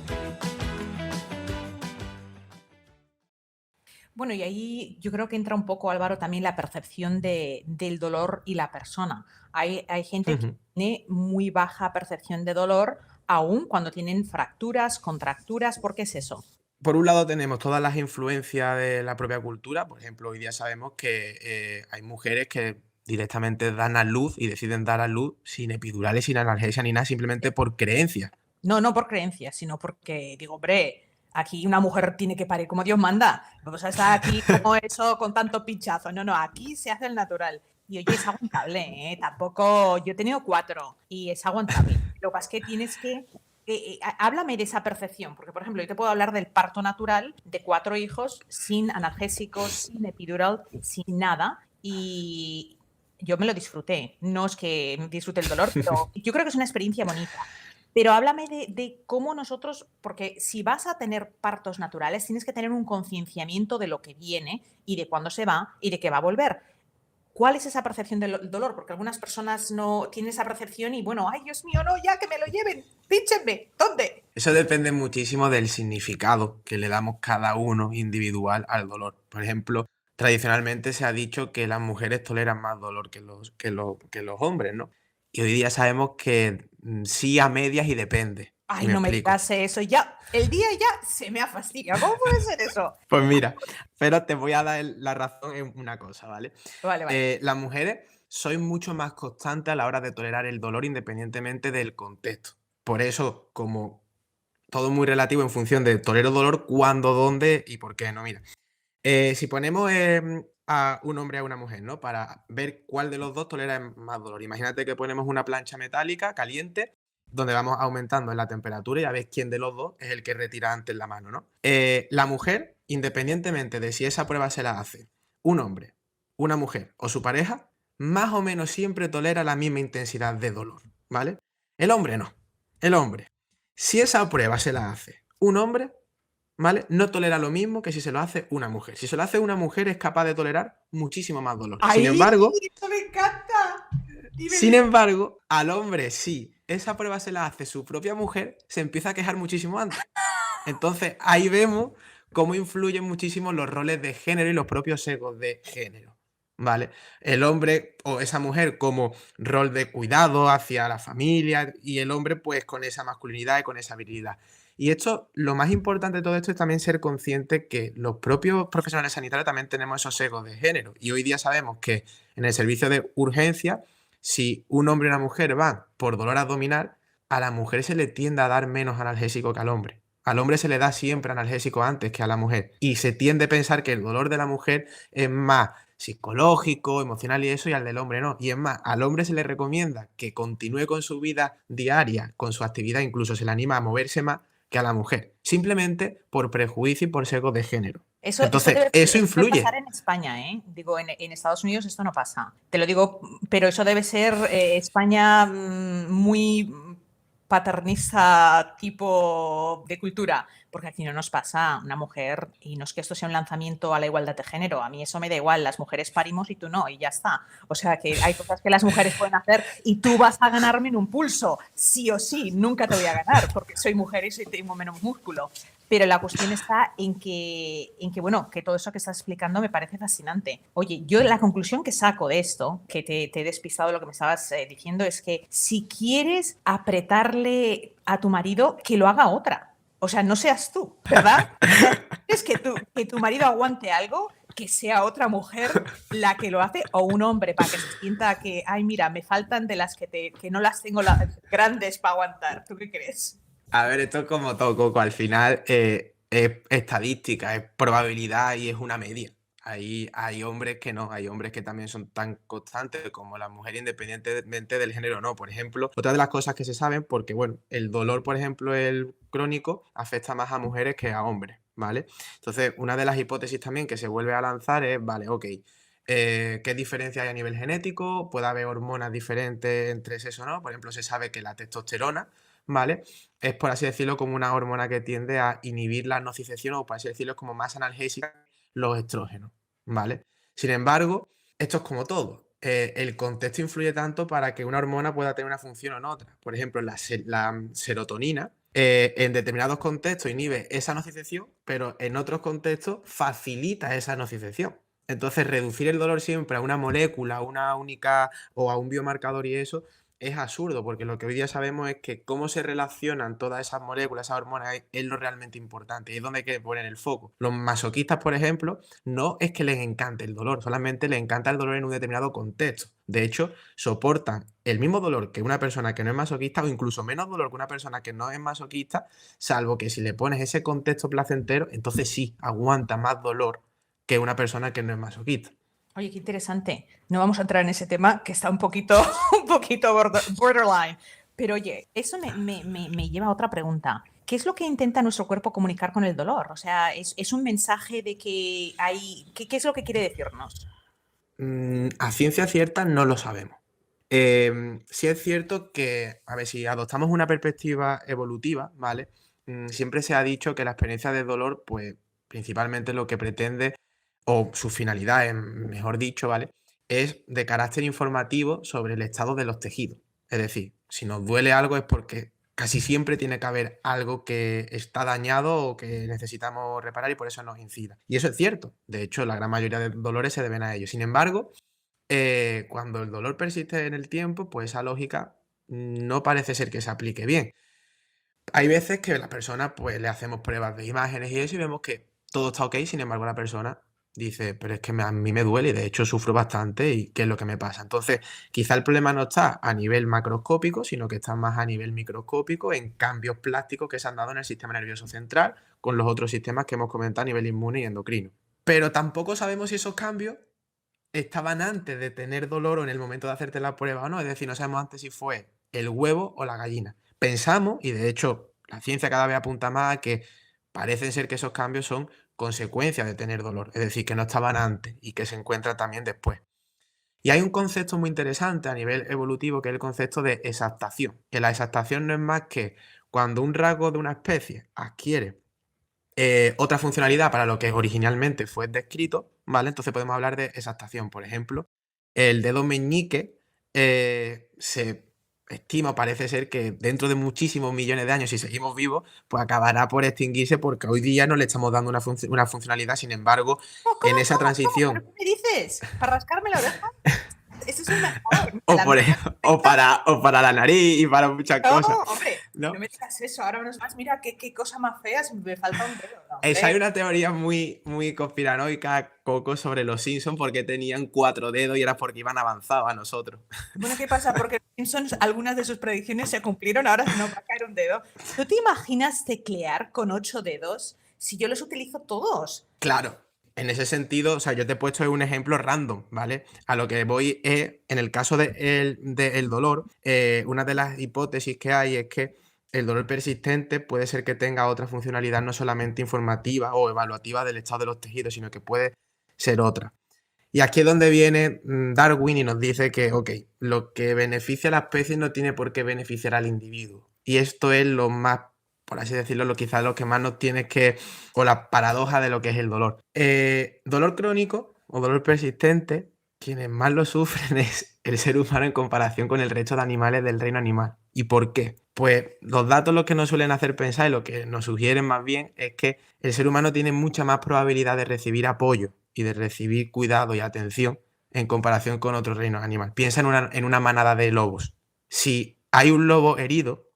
Bueno, y ahí yo creo que entra un poco, Álvaro, también la percepción del dolor y la persona. Hay gente que Ujú. tiene muy baja percepción de dolor, aun cuando tienen fracturas, contracturas. ¿Por qué es eso? Por un lado tenemos todas las influencias de la propia cultura. Por ejemplo, hoy día sabemos que hay mujeres que directamente dan a luz y deciden dar a luz sin epidurales, sin analgesia ni nada, simplemente por creencia. No, no por creencias, sino porque digo, hombre, aquí una mujer tiene que parir como Dios manda. Vamos a estar aquí como eso con tanto pinchazo. No, no, aquí se hace el natural. Y oye, es aguantable, ¿eh? Tampoco, yo he tenido 4 y es aguantable. Lo que pasa es que tienes que, háblame de esa percepción, porque por ejemplo, yo te puedo hablar del parto natural de 4 hijos sin analgésicos, sin epidural, sin nada. Y yo me lo disfruté. No es que disfrute el dolor, pero yo creo que es una experiencia bonita. Pero háblame de cómo nosotros, porque si vas a tener partos naturales, tienes que tener un concienciamiento de lo que viene y de cuándo se va y de que va a volver. ¿Cuál es esa percepción del dolor? Porque algunas personas no tienen esa percepción y bueno, ay Dios mío, no, ya que me lo lleven, pínchenme, ¿dónde? Eso depende muchísimo del significado que le damos cada uno individual al dolor. Por ejemplo, tradicionalmente se ha dicho que las mujeres toleran más dolor que los hombres, ¿no? Y hoy día sabemos que sí a medias y depende. Y Ay, me no me explico. digas eso, ya, el día ya se me ha fastidiado. ¿Cómo puede ser eso? Pues mira, pero te voy a dar la razón en una cosa, ¿vale? Vale, vale. Las mujeres sois mucho más constantes a la hora de tolerar el dolor independientemente del contexto. Por eso, como todo es muy relativo en función de tolero dolor, cuándo, dónde y por qué, ¿no? Mira, si ponemos a un hombre y a una mujer, ¿no? Para ver cuál de los dos tolera más dolor. Imagínate que ponemos una plancha metálica caliente donde vamos aumentando en la temperatura y a ver quién de los dos es el que retira antes la mano, ¿no? La mujer, independientemente de si esa prueba se la hace un hombre, una mujer o su pareja, más o menos siempre tolera la misma intensidad de dolor, ¿vale? El hombre no. El hombre, si esa prueba se la hace un hombre, ¿vale? No tolera lo mismo que si se lo hace una mujer. Si se lo hace una mujer es capaz de tolerar muchísimo más dolor. Sin ¡Ay! embargo, ¡Eso me encanta! Dime, sin dime. embargo, al hombre, si esa prueba se la hace su propia mujer, se empieza a quejar muchísimo antes. Entonces, ahí vemos cómo influyen muchísimo los roles de género y los propios sesgos de género, ¿vale? El hombre o esa mujer como rol de cuidado hacia la familia y el hombre pues con esa masculinidad y con esa virilidad. Y esto, lo más importante de todo esto es también ser consciente que los propios profesionales sanitarios también tenemos esos sesgos de género. Y hoy día sabemos que en el servicio de urgencia, si un hombre y una mujer van por dolor abdominal, a la mujer se le tiende a dar menos analgésico que al hombre. Al hombre se le da siempre analgésico antes que a la mujer. Y se tiende a pensar que el dolor de la mujer es más psicológico, emocional y eso, y al del hombre no. Y es más, al hombre se le recomienda que continúe con su vida diaria, con su actividad, incluso se le anima a moverse más que a la mujer. Simplemente por prejuicio y por sesgo de género. Eso Entonces, debe, eso eso debe influye. pasar en España, ¿eh? Digo, en Estados Unidos esto no pasa. Te lo digo, pero eso debe ser España muy paternista tipo de cultura, porque aquí no nos pasa una mujer, y no es que esto sea un lanzamiento a la igualdad de género, a mí eso me da igual, las mujeres parimos y tú no, y ya está. O sea que hay cosas que las mujeres pueden hacer y tú vas a ganarme en un pulso, sí o sí, nunca te voy a ganar porque soy mujer y tengo menos músculo. Pero la cuestión está en que, bueno, que todo eso que estás explicando me parece fascinante. Oye, yo la conclusión que saco de esto, que te he despistado lo que me estabas diciendo, es que si quieres apretarle a tu marido, que lo haga otra. O sea, no seas tú, ¿verdad? Es que tu marido aguante algo, que sea otra mujer la que lo hace, o un hombre, para que se sienta que, ay, mira, me faltan de las que no las tengo grandes para aguantar. ¿Tú qué crees? A ver, esto es como todo, Coco. Al final es estadística, es probabilidad y es una media. Hay hombres que no, hay hombres que también son tan constantes como la mujer independientemente del género o no. Por ejemplo, otra de las cosas que se saben, porque bueno, el dolor, por ejemplo, el crónico, afecta más a mujeres que a hombres, ¿vale? Entonces, una de las hipótesis también que se vuelve a lanzar es, vale, ok, ¿qué diferencia hay a nivel genético? ¿Puede haber hormonas diferentes entre sexo o no? Por ejemplo, se sabe que la testosterona, ¿vale? Es, por así decirlo, como una hormona que tiende a inhibir la nocicepción o, por así decirlo, es como más analgésica que los estrógenos, ¿vale? Sin embargo, esto es como todo. El contexto influye tanto para que una hormona pueda tener una función o en otra. Por ejemplo, la serotonina en determinados contextos inhibe esa nocicepción, pero en otros contextos facilita esa nocicepción. Entonces, reducir el dolor siempre a una molécula, a una única o a un biomarcador y eso es absurdo, porque lo que hoy día sabemos es que cómo se relacionan todas esas moléculas, esas hormonas, es lo realmente importante y es donde hay que poner el foco. Los masoquistas, por ejemplo, no es que les encante el dolor, solamente les encanta el dolor en un determinado contexto. De hecho, soportan el mismo dolor que una persona que no es masoquista o incluso menos dolor que una persona que no es masoquista, salvo que si le pones ese contexto placentero, entonces sí, aguanta más dolor que una persona que no es masoquista. Oye, qué interesante. No vamos a entrar en ese tema que está un poquito, un poquito borderline. Pero oye, eso me lleva a otra pregunta. ¿Qué es lo que intenta nuestro cuerpo comunicar con el dolor? O sea, ¿es un mensaje de que hay... ¿Qué es lo que quiere decirnos? A ciencia cierta no lo sabemos. Sí es cierto que, a ver, si adoptamos una perspectiva evolutiva, ¿vale? Siempre se ha dicho que la experiencia de dolor, pues principalmente lo que pretende, o su finalidad, mejor dicho, ¿vale? Es de carácter informativo sobre el estado de los tejidos. Es decir, si nos duele algo es porque casi siempre tiene que haber algo que está dañado o que necesitamos reparar y por eso nos incida. Y eso es cierto. De hecho, la gran mayoría de dolores se deben a ello. Sin embargo, cuando el dolor persiste en el tiempo, pues esa lógica no parece ser que se aplique bien. Hay veces que las personas, pues le hacemos pruebas de imágenes y eso y vemos que todo está ok, sin embargo la persona dice, pero es que a mí me duele y de hecho sufro bastante y ¿qué es lo que me pasa? Entonces, quizá el problema no está a nivel macroscópico, sino que está más a nivel microscópico en cambios plásticos que se han dado en el sistema nervioso central con los otros sistemas que hemos comentado a nivel inmune y endocrino. Pero tampoco sabemos si esos cambios estaban antes de tener dolor o en el momento de hacerte la prueba o no. Es decir, no sabemos antes si fue el huevo o la gallina. Pensamos, y de hecho la ciencia cada vez apunta más a que parecen ser que esos cambios son consecuencia de tener dolor. Es decir, que no estaban antes y que se encuentran también después. Y hay un concepto muy interesante a nivel evolutivo que es el concepto de exaptación. Que la exaptación no es más que cuando un rasgo de una especie adquiere otra funcionalidad para lo que originalmente fue descrito, ¿vale? Entonces podemos hablar de exaptación. Por ejemplo, el dedo meñique se estima, parece ser que dentro de muchísimos millones de años, si seguimos vivos, pues acabará por extinguirse porque hoy día no le estamos dando una funcionalidad. Sin embargo, ¿Cómo, en cómo, esa cómo, cómo? ¿Pero transición, qué me dices? ¿Para rascarme la oreja? Eso es un mejor. o, La por, mía ej- o para la nariz y para muchas no, cosas, hombre, no ¿no? me digas eso. Ahora menos más, mira qué cosa más fea, si me falta un dedo. No, Esa hay hombre. una teoría muy, muy conspiranoica, Coco, sobre los Simpsons, porque tenían 4 dedos y era porque iban avanzados a nosotros. Bueno, ¿qué pasa? Porque los Simpsons, algunas de sus predicciones se cumplieron, ahora no va a caer un dedo. ¿Tú te imaginas teclear con 8 dedos si yo los utilizo todos? Claro, en ese sentido, o sea, yo te he puesto un ejemplo random, ¿vale? A lo que voy es, en el caso del dolor, una de las hipótesis que hay es que el dolor persistente puede ser que tenga otra funcionalidad no solamente informativa o evaluativa del estado de los tejidos, sino que puede ser otra. Y aquí es donde viene Darwin y nos dice que, ok, lo que beneficia a la especie no tiene por qué beneficiar al individuo. Y esto es lo más, por así decirlo, quizás lo que más nos tiene que, o la paradoja de lo que es el dolor. Dolor crónico o dolor persistente, quienes más lo sufren es el ser humano en comparación con el resto de animales del reino animal. ¿Y por qué? Pues los datos lo que nos suelen hacer pensar y lo que nos sugieren más bien es que el ser humano tiene mucha más probabilidad de recibir apoyo y de recibir cuidado y atención en comparación con otros reinos animales. Piensa en una manada de lobos. Si hay un lobo herido,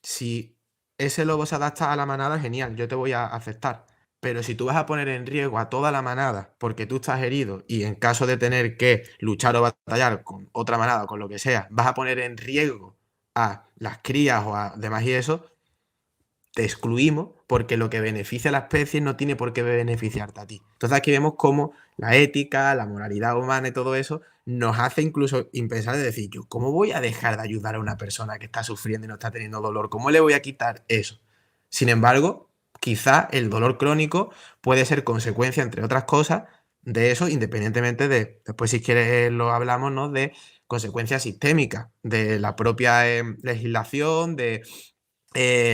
si ese lobo se adapta a la manada, genial, yo te voy a aceptar. Pero si tú vas a poner en riesgo a toda la manada porque tú estás herido y en caso de tener que luchar o batallar con otra manada o con lo que sea, vas a poner en riesgo a las crías o a demás y eso, te excluimos porque lo que beneficia a la especie no tiene por qué beneficiarte a ti. Entonces aquí vemos cómo la ética, la moralidad humana y todo eso nos hace incluso impensar de decir, yo, ¿cómo voy a dejar de ayudar a una persona que está sufriendo y no está teniendo dolor? ¿Cómo le voy a quitar eso? Sin embargo, quizá el dolor crónico puede ser consecuencia, entre otras cosas, de eso, independientemente de, después si quieres lo hablamos, ¿no? De consecuencias sistémicas, de la propia legislación, de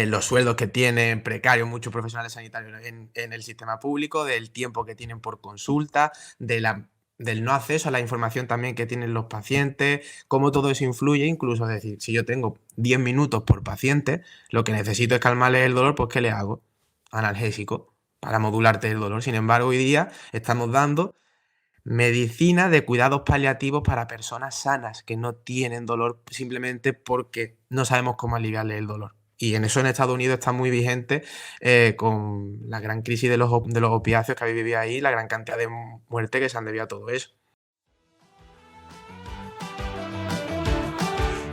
los sueldos que tienen precarios muchos profesionales sanitarios en el sistema público, del tiempo que tienen por consulta, del no acceso a la información también que tienen los pacientes, cómo todo eso influye, incluso es decir, si yo tengo 10 minutos por paciente, lo que necesito es calmarle el dolor, pues ¿qué le hago? Analgésico, para modularte el dolor. Sin embargo, hoy día estamos dando medicina de cuidados paliativos para personas sanas que no tienen dolor simplemente porque no sabemos cómo aliviarle el dolor. Y en eso en Estados Unidos está muy vigente con la gran crisis de los opiáceos que habéis vivido ahí, la gran cantidad de muertes que se han debido a todo eso.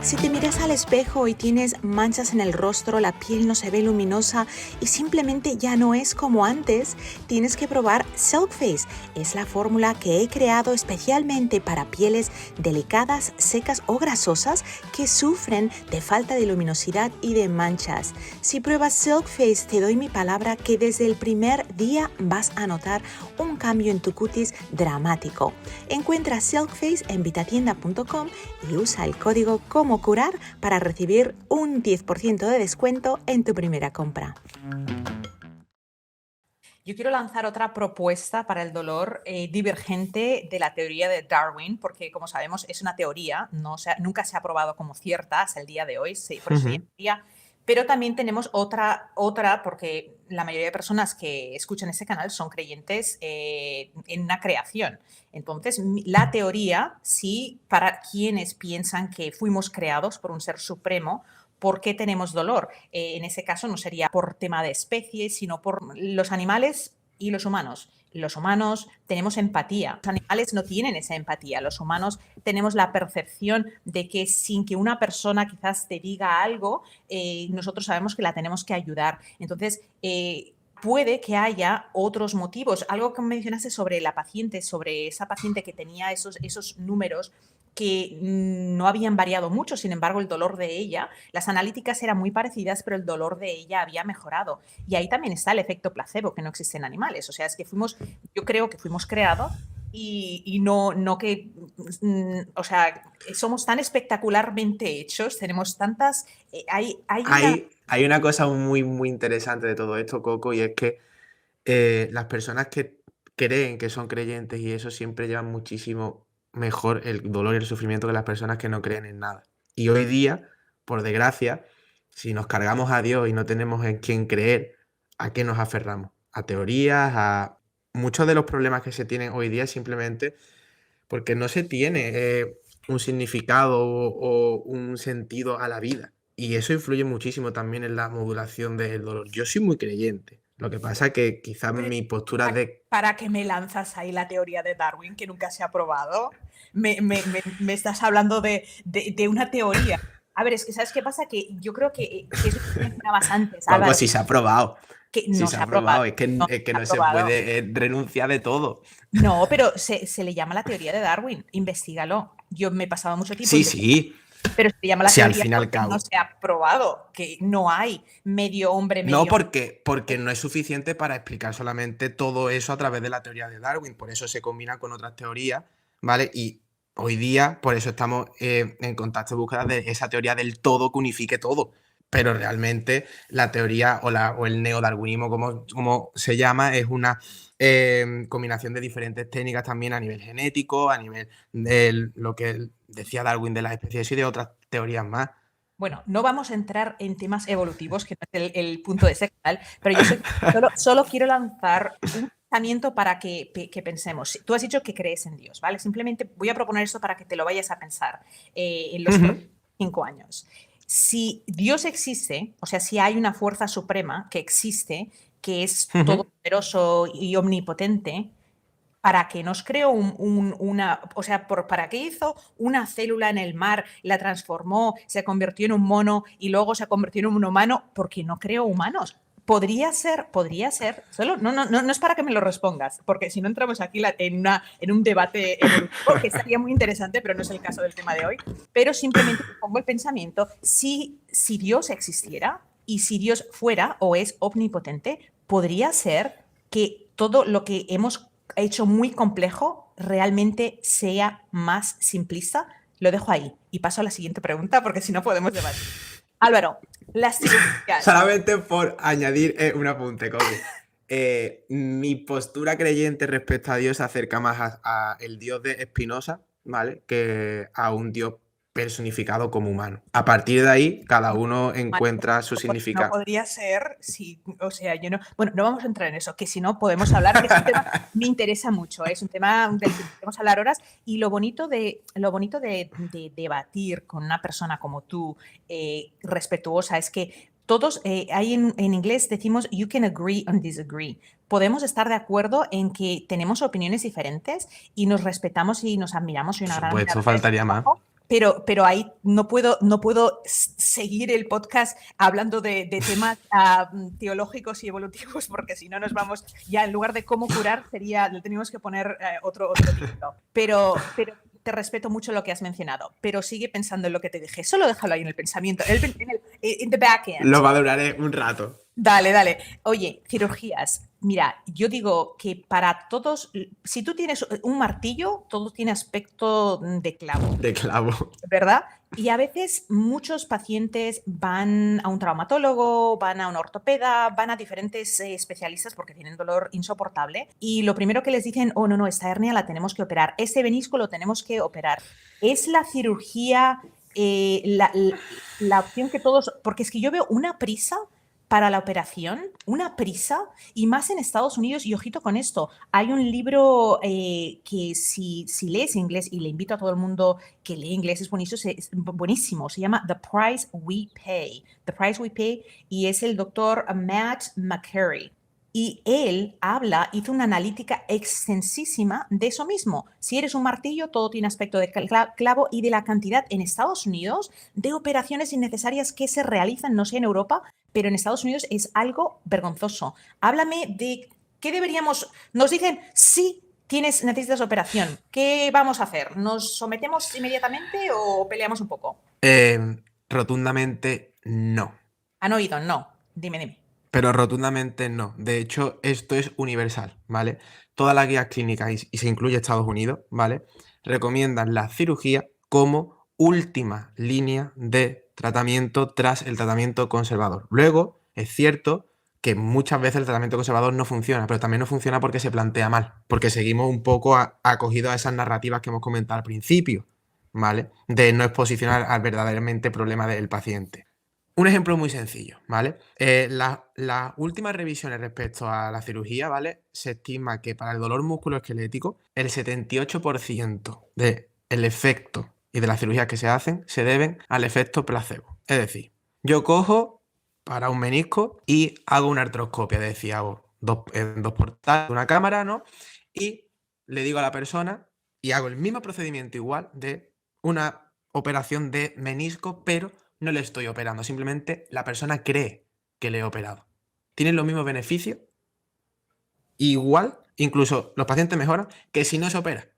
Si te miras al espejo y tienes manchas en el rostro, la piel no se ve luminosa y simplemente ya no es como antes, tienes que probar Silk Face. Es la fórmula que he creado especialmente para pieles delicadas, secas o grasosas que sufren de falta de luminosidad y de manchas. Si pruebas Silk Face, te doy mi palabra que desde el primer día vas a notar un cambio en tu cutis dramático. Encuentra Silk Face en vitatienda.com y usa el código como curar para recibir un 10% de descuento en tu primera compra. Yo quiero lanzar otra propuesta para el dolor divergente de la teoría de Darwin, porque como sabemos es una teoría, nunca se ha probado como cierta hasta el día de hoy, sí, por eso hoy en día Pero también tenemos otra, porque la mayoría de personas que escuchan ese canal son creyentes en una creación. Entonces, la teoría, sí, para quienes piensan que fuimos creados por un ser supremo, ¿por qué tenemos dolor? En ese caso no sería por tema de especies, sino por los animales y los humanos. Los humanos tenemos empatía, los animales no tienen esa empatía, los humanos tenemos la percepción de que sin que una persona quizás te diga algo, nosotros sabemos que la tenemos que ayudar. Entonces, puede que haya otros motivos. Algo que mencionaste sobre la paciente, sobre esa paciente que tenía esos números que no habían variado mucho, sin embargo, el dolor de ella, las analíticas eran muy parecidas, pero el dolor de ella había mejorado. Y ahí también está el efecto placebo, que no existe en animales. O sea, es que yo creo que fuimos creados y no que, o sea, somos tan espectacularmente hechos, tenemos tantas, Hay una cosa muy, muy interesante de todo esto, Coco, y es que las personas que creen que son creyentes y eso siempre llevan muchísimo mejor el dolor y el sufrimiento que las personas que no creen en nada. Y hoy día, por desgracia, si nos cargamos a Dios y no tenemos en quién creer, ¿a qué nos aferramos? A teorías, a muchos de los problemas que se tienen hoy día simplemente porque no se tiene un significado o un sentido a la vida. Y eso influye muchísimo también en la modulación del dolor. Yo soy muy creyente. Lo que pasa es que quizás mi postura de... ¿Para qué me lanzas ahí la teoría de Darwin que nunca se ha probado? Me estás hablando de una teoría. A ver, es que ¿sabes qué pasa? Que yo creo que es lo que mencionabas antes, Coco, Álvaro, si se ha probado. que Si no se se ha ha probado. probado. Es que No no se ha se probado. puede renunciar de todo. No, pero se le llama la teoría de Darwin. Investígalo. Yo me he pasado mucho tiempo. Sí, sí. Pero se le llama la Sí, al teoría fin y al porque cabo. no se ha probado, que no hay medio hombre, medio... No, porque no es suficiente para explicar solamente todo eso a través de la teoría de Darwin. Por eso se combina con otras teorías, ¿vale? Y hoy día, por eso estamos en contacto de búsqueda de esa teoría del todo que unifique todo. Pero realmente la teoría o el neodarwinismo, como se llama, es una combinación de diferentes técnicas también a nivel genético, a nivel de lo que decía Darwin de las especies y de otras teorías más. Bueno, no vamos a entrar en temas evolutivos, que no es el punto de ese canal, pero yo solo quiero lanzar un pensamiento para que pensemos. Tú has dicho que crees en Dios, ¿vale? Simplemente voy a proponer esto para que te lo vayas a pensar en los próximos 5 años. Si Dios existe, o sea, si hay una fuerza suprema que existe, que es todopoderoso y omnipotente, ¿para qué nos creó o sea, para qué hizo una célula en el mar, la transformó, se convirtió en un mono y luego se convirtió en un humano? ¿Por qué no creó humanos? Podría ser, solo no es para que me lo respondas, porque si no entramos aquí en un debate evolutivo, que estaría muy interesante, pero no es el caso del tema de hoy, pero simplemente pongo el pensamiento, si Dios existiera y si Dios fuera o es omnipotente, podría ser que todo lo que hemos hecho muy complejo realmente sea más simplista. Lo dejo ahí y paso a la siguiente pregunta porque si no podemos debatir. Álvaro, las cirugías. Solamente por añadir un apunte, Coco. Mi postura creyente respecto a Dios se acerca más a el Dios de Spinoza, ¿vale? Que a un Dios personificado como humano. A partir de ahí, cada uno encuentra su No significado. podría ser, o sea, yo no... Bueno, no vamos a entrar en eso, que si no podemos hablar, que ese tema me interesa mucho, es un tema del que podemos hablar horas, y lo bonito de debatir con una persona como tú, respetuosa, es que todos, ahí en inglés decimos you can agree and disagree. Podemos estar de acuerdo en que tenemos opiniones diferentes y nos respetamos y nos admiramos y una Por gran supuesto, admiración de faltaría su más. trabajo. Pero ahí no puedo seguir el podcast hablando de temas teológicos y evolutivos, porque si no nos vamos, ya en lugar de cómo curar, le teníamos que poner otro título. Pero te respeto mucho lo que has mencionado, pero sigue pensando en lo que te dije. Solo déjalo ahí en el pensamiento, en the back end. Lo valoraré un rato. Dale. Oye, cirugías. Mira, yo digo que para todos, si tú tienes un martillo, todo tiene aspecto de clavo. De clavo. ¿Verdad? Y a veces muchos pacientes van a un traumatólogo, van a un ortopeda, van a diferentes especialistas porque tienen dolor insoportable y lo primero que les dicen, no, esta hernia la tenemos que operar, este menisco lo tenemos que operar. ¿Es la cirugía la opción que todos, porque es que yo veo una prisa para la operación, una prisa, y más en Estados Unidos, y ojito con esto, hay un libro que si lees inglés, y le invito a todo el mundo que lee inglés, es buenísimo, se llama The Price We Pay, The Price We Pay, y es el doctor Matt McCurry. Y él hizo una analítica extensísima de eso mismo. Si eres un martillo, todo tiene aspecto de clavo, y de la cantidad en Estados Unidos de operaciones innecesarias que se realizan, no sé en Europa, pero en Estados Unidos es algo vergonzoso. Háblame de qué deberíamos. Nos dicen, sí, necesitas operación. ¿Qué vamos a hacer? ¿Nos sometemos inmediatamente o peleamos un poco? Rotundamente no. ¿Han oído? No. Dime. Pero rotundamente no. De hecho, esto es universal, ¿vale? Todas las guías clínicas, y se incluye Estados Unidos, ¿vale? Recomiendan la cirugía como última línea de tratamiento tras el tratamiento conservador. Luego, es cierto que muchas veces el tratamiento conservador no funciona, pero también no funciona porque se plantea mal, porque seguimos un poco acogidos a esas narrativas que hemos comentado al principio, ¿vale? De no exposicionar al verdaderamente problema del paciente. Un ejemplo muy sencillo, ¿vale? Las últimas revisiones respecto a la cirugía, ¿vale? Se estima que para el dolor musculoesquelético, el 78% del efecto y de las cirugías que se hacen se deben al efecto placebo. Es decir, yo cojo para un menisco y hago una artroscopia, es decir, hago dos portales, una cámara, ¿no? Y le digo a la persona y hago el mismo procedimiento igual de una operación de menisco, pero no le estoy operando, simplemente la persona cree que le he operado. Tienen los mismos beneficios, igual, incluso los pacientes mejoran que si no se opera.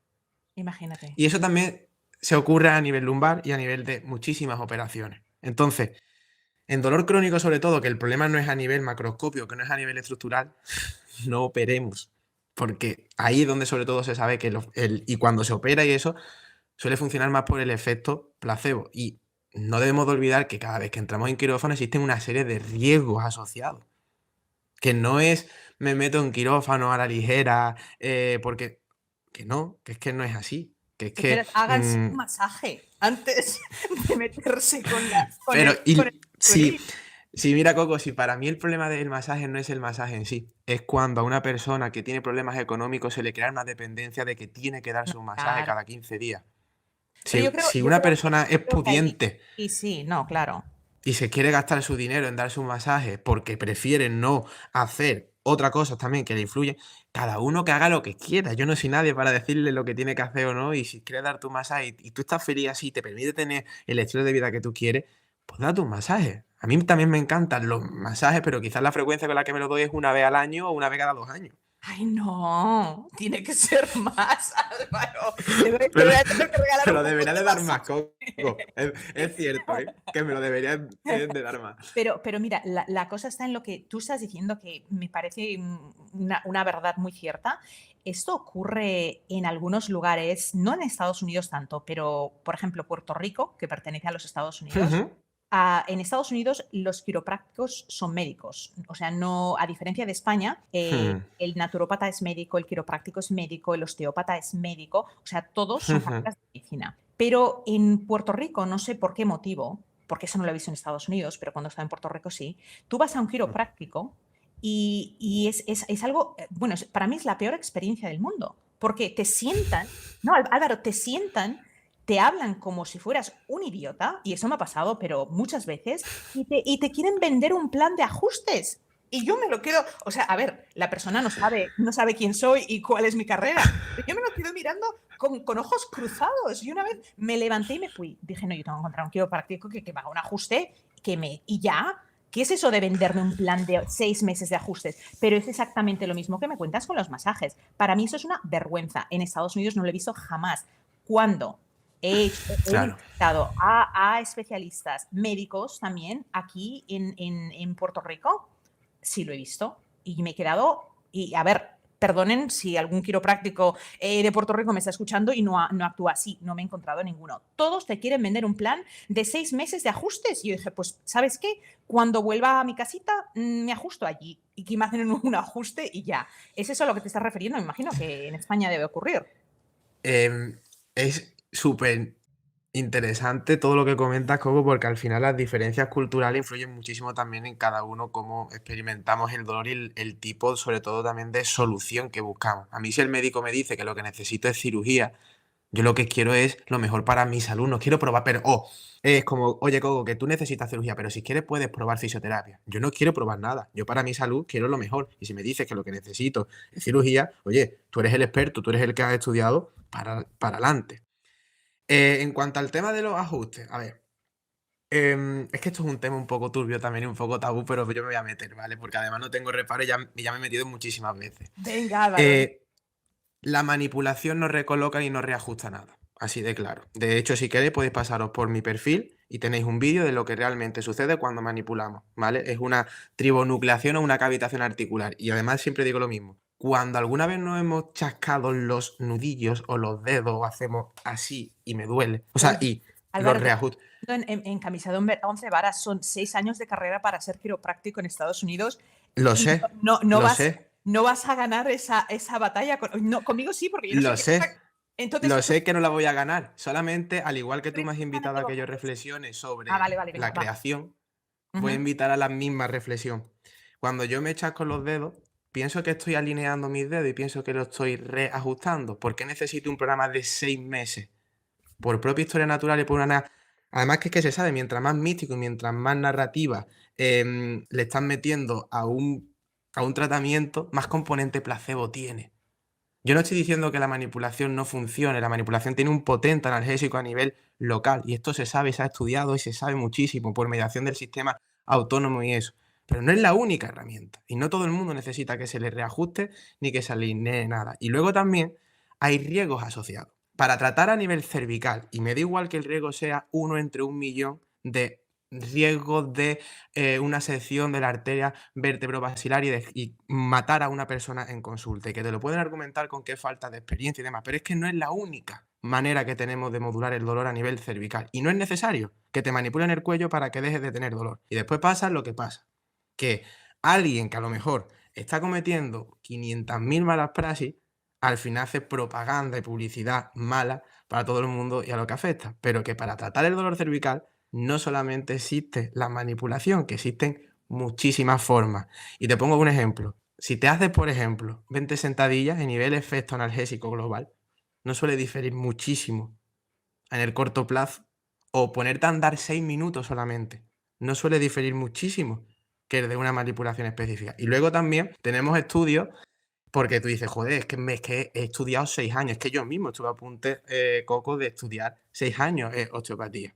Imagínate. Y eso también se ocurre a nivel lumbar y a nivel de muchísimas operaciones. Entonces, en dolor crónico sobre todo, que el problema no es a nivel macroscópico, que no es a nivel estructural, no operemos. Porque ahí es donde sobre todo se sabe que y cuando se opera y eso, suele funcionar más por el efecto placebo. Y no debemos de olvidar que cada vez que entramos en quirófano existen una serie de riesgos asociados. Que no es me meto en quirófano a la ligera, porque que es que no es así. Que es que. Háganse un masaje antes de meterse con Pero, el sí, mira, Coco, si para mí el problema del masaje no es el masaje en sí, es cuando a una persona que tiene problemas económicos se le crea una dependencia de que tiene que darse un masaje Claro. cada 15 días. Pero Si una persona es creo que ahí- pudiente Y sí, no, claro. y se quiere gastar su dinero en darse un masaje porque prefiere no hacer otra cosa también que le influye, cada uno que haga lo que quiera. Yo no soy nadie para decirle lo que tiene que hacer o no. Y si quieres darte un masaje y tú estás feliz así, te permite tener el estilo de vida que tú quieres, pues date un masaje. A mí también me encantan los masajes, pero quizás la frecuencia con la que me lo doy es una vez al año o una vez cada 2 años. Ay, no, tiene que ser más, Álvaro. Te Pero, voy a tener que regalar pero un debería poco de dar más, Coco. Es cierto, ¿eh? Que me lo debería de dar más. Pero mira, la cosa está en lo que tú estás diciendo, que me parece una verdad muy cierta. Esto ocurre en algunos lugares, no en Estados Unidos tanto, pero por ejemplo Puerto Rico, que pertenece a los Estados Unidos. Ujú. En Estados Unidos los quiroprácticos son médicos, o sea, no, a diferencia de España, el naturópata es médico, el quiropráctico es médico, el osteópata es médico, o sea, todos son carreras de medicina. Pero en Puerto Rico, no sé por qué motivo, porque eso no lo he visto en Estados Unidos, pero cuando estaba en Puerto Rico sí, tú vas a un quiropráctico y es algo, bueno, para mí es la peor experiencia del mundo, porque te sientan, no, Álvaro, te sientan, te hablan como si fueras un idiota, y eso me ha pasado, pero muchas veces, y te quieren vender un plan de ajustes. Y yo me lo quedo, o sea, a ver, la persona no sabe quién soy y cuál es mi carrera, pero yo me lo quedo mirando con ojos cruzados. Y una vez me levanté y me fui. Dije, no, yo tengo que encontrar un quiropráctico que me haga un ajuste, y ya. ¿Qué es eso de venderme un plan de 6 meses de ajustes? Pero es exactamente lo mismo que me cuentas con los masajes. Para mí eso es una vergüenza. En Estados Unidos no lo he visto jamás. Cuando he Claro. invitado a especialistas médicos también aquí en Puerto Rico, sí lo he visto. Y me he quedado, y a ver, perdonen si algún quiropráctico de Puerto Rico me está escuchando y no actúa así, no me he encontrado ninguno. Todos te quieren vender un plan de 6 meses de ajustes. Y yo dije, pues, ¿sabes qué? Cuando vuelva a mi casita, me ajusto allí y que me hacen un ajuste y ya. ¿Es eso a lo que te estás refiriendo? Me imagino que en España debe ocurrir. Es súper Interesante todo lo que comentas, Coco, porque al final las diferencias culturales influyen muchísimo también en cada uno, cómo experimentamos el dolor y el tipo, sobre todo también de solución que buscamos. A mí si el médico me dice que lo que necesito es cirugía, yo lo que quiero es lo mejor para mis alumnos, quiero probar, pero es como, oye, Coco, que tú necesitas cirugía, pero si quieres puedes probar fisioterapia. Yo no quiero probar nada, yo para mi salud quiero lo mejor. Y si me dices que lo que necesito es cirugía, oye, tú eres el experto, tú eres el que has estudiado para adelante. En cuanto al tema de los ajustes, a ver, es que esto es un tema un poco turbio también y un poco tabú, pero yo me voy a meter, ¿vale? Porque además no tengo reparo y ya me he metido muchísimas veces. Venga, Álvaro. Eh, la manipulación no recoloca y no reajusta nada, así de claro. De hecho, si queréis podéis pasaros por mi perfil y tenéis un vídeo de lo que realmente sucede cuando manipulamos, ¿vale? Es una tribonucleación o una cavitación articular. Y además siempre digo lo mismo. Cuando alguna vez nos hemos chascado los nudillos o los dedos o hacemos así y me duele, o sea, Oye, y los Álvaro, reajustes. en camisa de 11 varas son 6 años de carrera para ser quiropráctico en Estados Unidos Lo y sé, no lo vas, sé, no vas a ganar esa batalla. No, conmigo sí, porque yo no soy lo sé. quiropráctico. Entonces, Lo sé que no la voy a ganar. Solamente, al igual que tú me has invitado a explícame que yo cómo es. reflexione Ah, sobre vale, vale, venga, la va. creación, voy a Ujú. invitar a la misma reflexión. Cuando yo me chasco los dedos, pienso que estoy alineando mis dedos y pienso que lo estoy reajustando. ¿Por qué necesito un programa de 6 meses? Por propia historia natural y por una... Además que es que se sabe, mientras más místico y mientras más narrativa le están metiendo a un tratamiento, más componente placebo tiene. Yo no estoy diciendo que la manipulación no funcione, la manipulación tiene un potente analgésico a nivel local y esto se sabe, se ha estudiado y se sabe muchísimo por mediación del sistema autónomo y eso. Pero no es la única herramienta y no todo el mundo necesita que se le reajuste ni que se alinee nada. Y luego también hay riesgos asociados. Para tratar a nivel cervical, y me da igual que el riesgo sea uno entre 1 millón de riesgos de una sección de la arteria vertebrovascular y matar a una persona en consulta. Y que te lo pueden argumentar con qué falta de experiencia y demás. Pero es que no es la única manera que tenemos de modular el dolor a nivel cervical. Y no es necesario que te manipulen el cuello para que dejes de tener dolor. Y después pasa lo que pasa. Que alguien que a lo mejor está cometiendo 500.000 malas praxis, al final hace propaganda y publicidad mala para todo el mundo y a lo que afecta. Pero que para tratar el dolor cervical no solamente existe la manipulación, que existen muchísimas formas. Y te pongo un ejemplo. Si te haces, por ejemplo, 20 sentadillas en nivel efecto analgésico global, no suele diferir muchísimo en el corto plazo. O ponerte a andar 6 minutos solamente, no suele diferir muchísimo que el de una manipulación específica. Y luego también tenemos estudios, porque tú dices, joder, es que he estudiado 6 años, es que yo mismo estuve a punto, Coco, de estudiar 6 años osteopatía.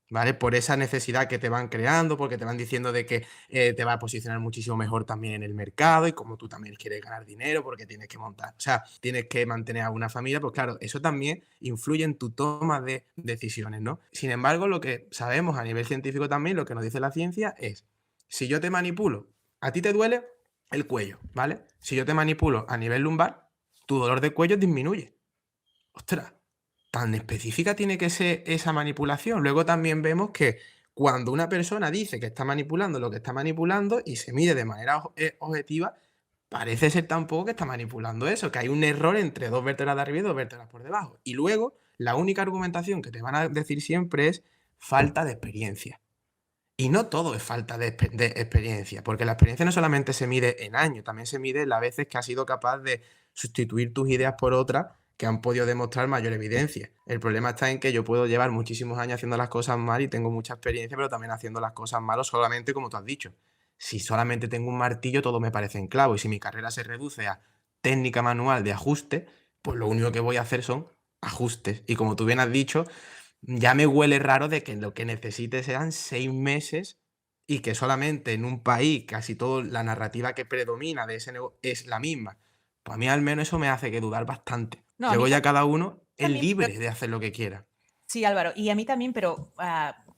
¿Vale? Por esa necesidad que te van creando, porque te van diciendo de que te va a posicionar muchísimo mejor también en el mercado y como tú también quieres ganar dinero porque tienes que montar, o sea, tienes que mantener a una familia, pues claro, eso también influye en tu toma de decisiones, ¿no? Sin embargo, lo que sabemos a nivel científico también, lo que nos dice la ciencia es, si yo te manipulo, a ti te duele el cuello, ¿vale? Si yo te manipulo a nivel lumbar, tu dolor de cuello disminuye. Ostras, tan específica tiene que ser esa manipulación. Luego también vemos que cuando una persona dice que está manipulando lo que está manipulando y se mide de manera objetiva, parece ser tampoco que está manipulando eso, que hay un error entre 2 vértebras de arriba y 2 vértebras por debajo. Y luego, la única argumentación que te van a decir siempre es falta de experiencia. Y no todo es falta de experiencia, porque la experiencia no solamente se mide en años, también se mide en las veces que has sido capaz de sustituir tus ideas por otras que han podido demostrar mayor evidencia. El problema está en que yo puedo llevar muchísimos años haciendo las cosas mal y tengo mucha experiencia, pero también haciendo las cosas mal solamente como tú has dicho. Si solamente tengo un martillo, todo me parece en clavo. Y si mi carrera se reduce a técnica manual de ajuste, pues lo único que voy a hacer son ajustes. Y como tú bien has dicho, ya me huele raro de que lo que necesite sean 6 meses y que solamente en un país casi todo la narrativa que predomina de ese negocio es la misma. Pues a mí al menos eso me hace que dudar bastante. No, a mí Luego ya cada uno es también. libre de hacer lo que quiera. Sí, Álvaro, y a mí también, pero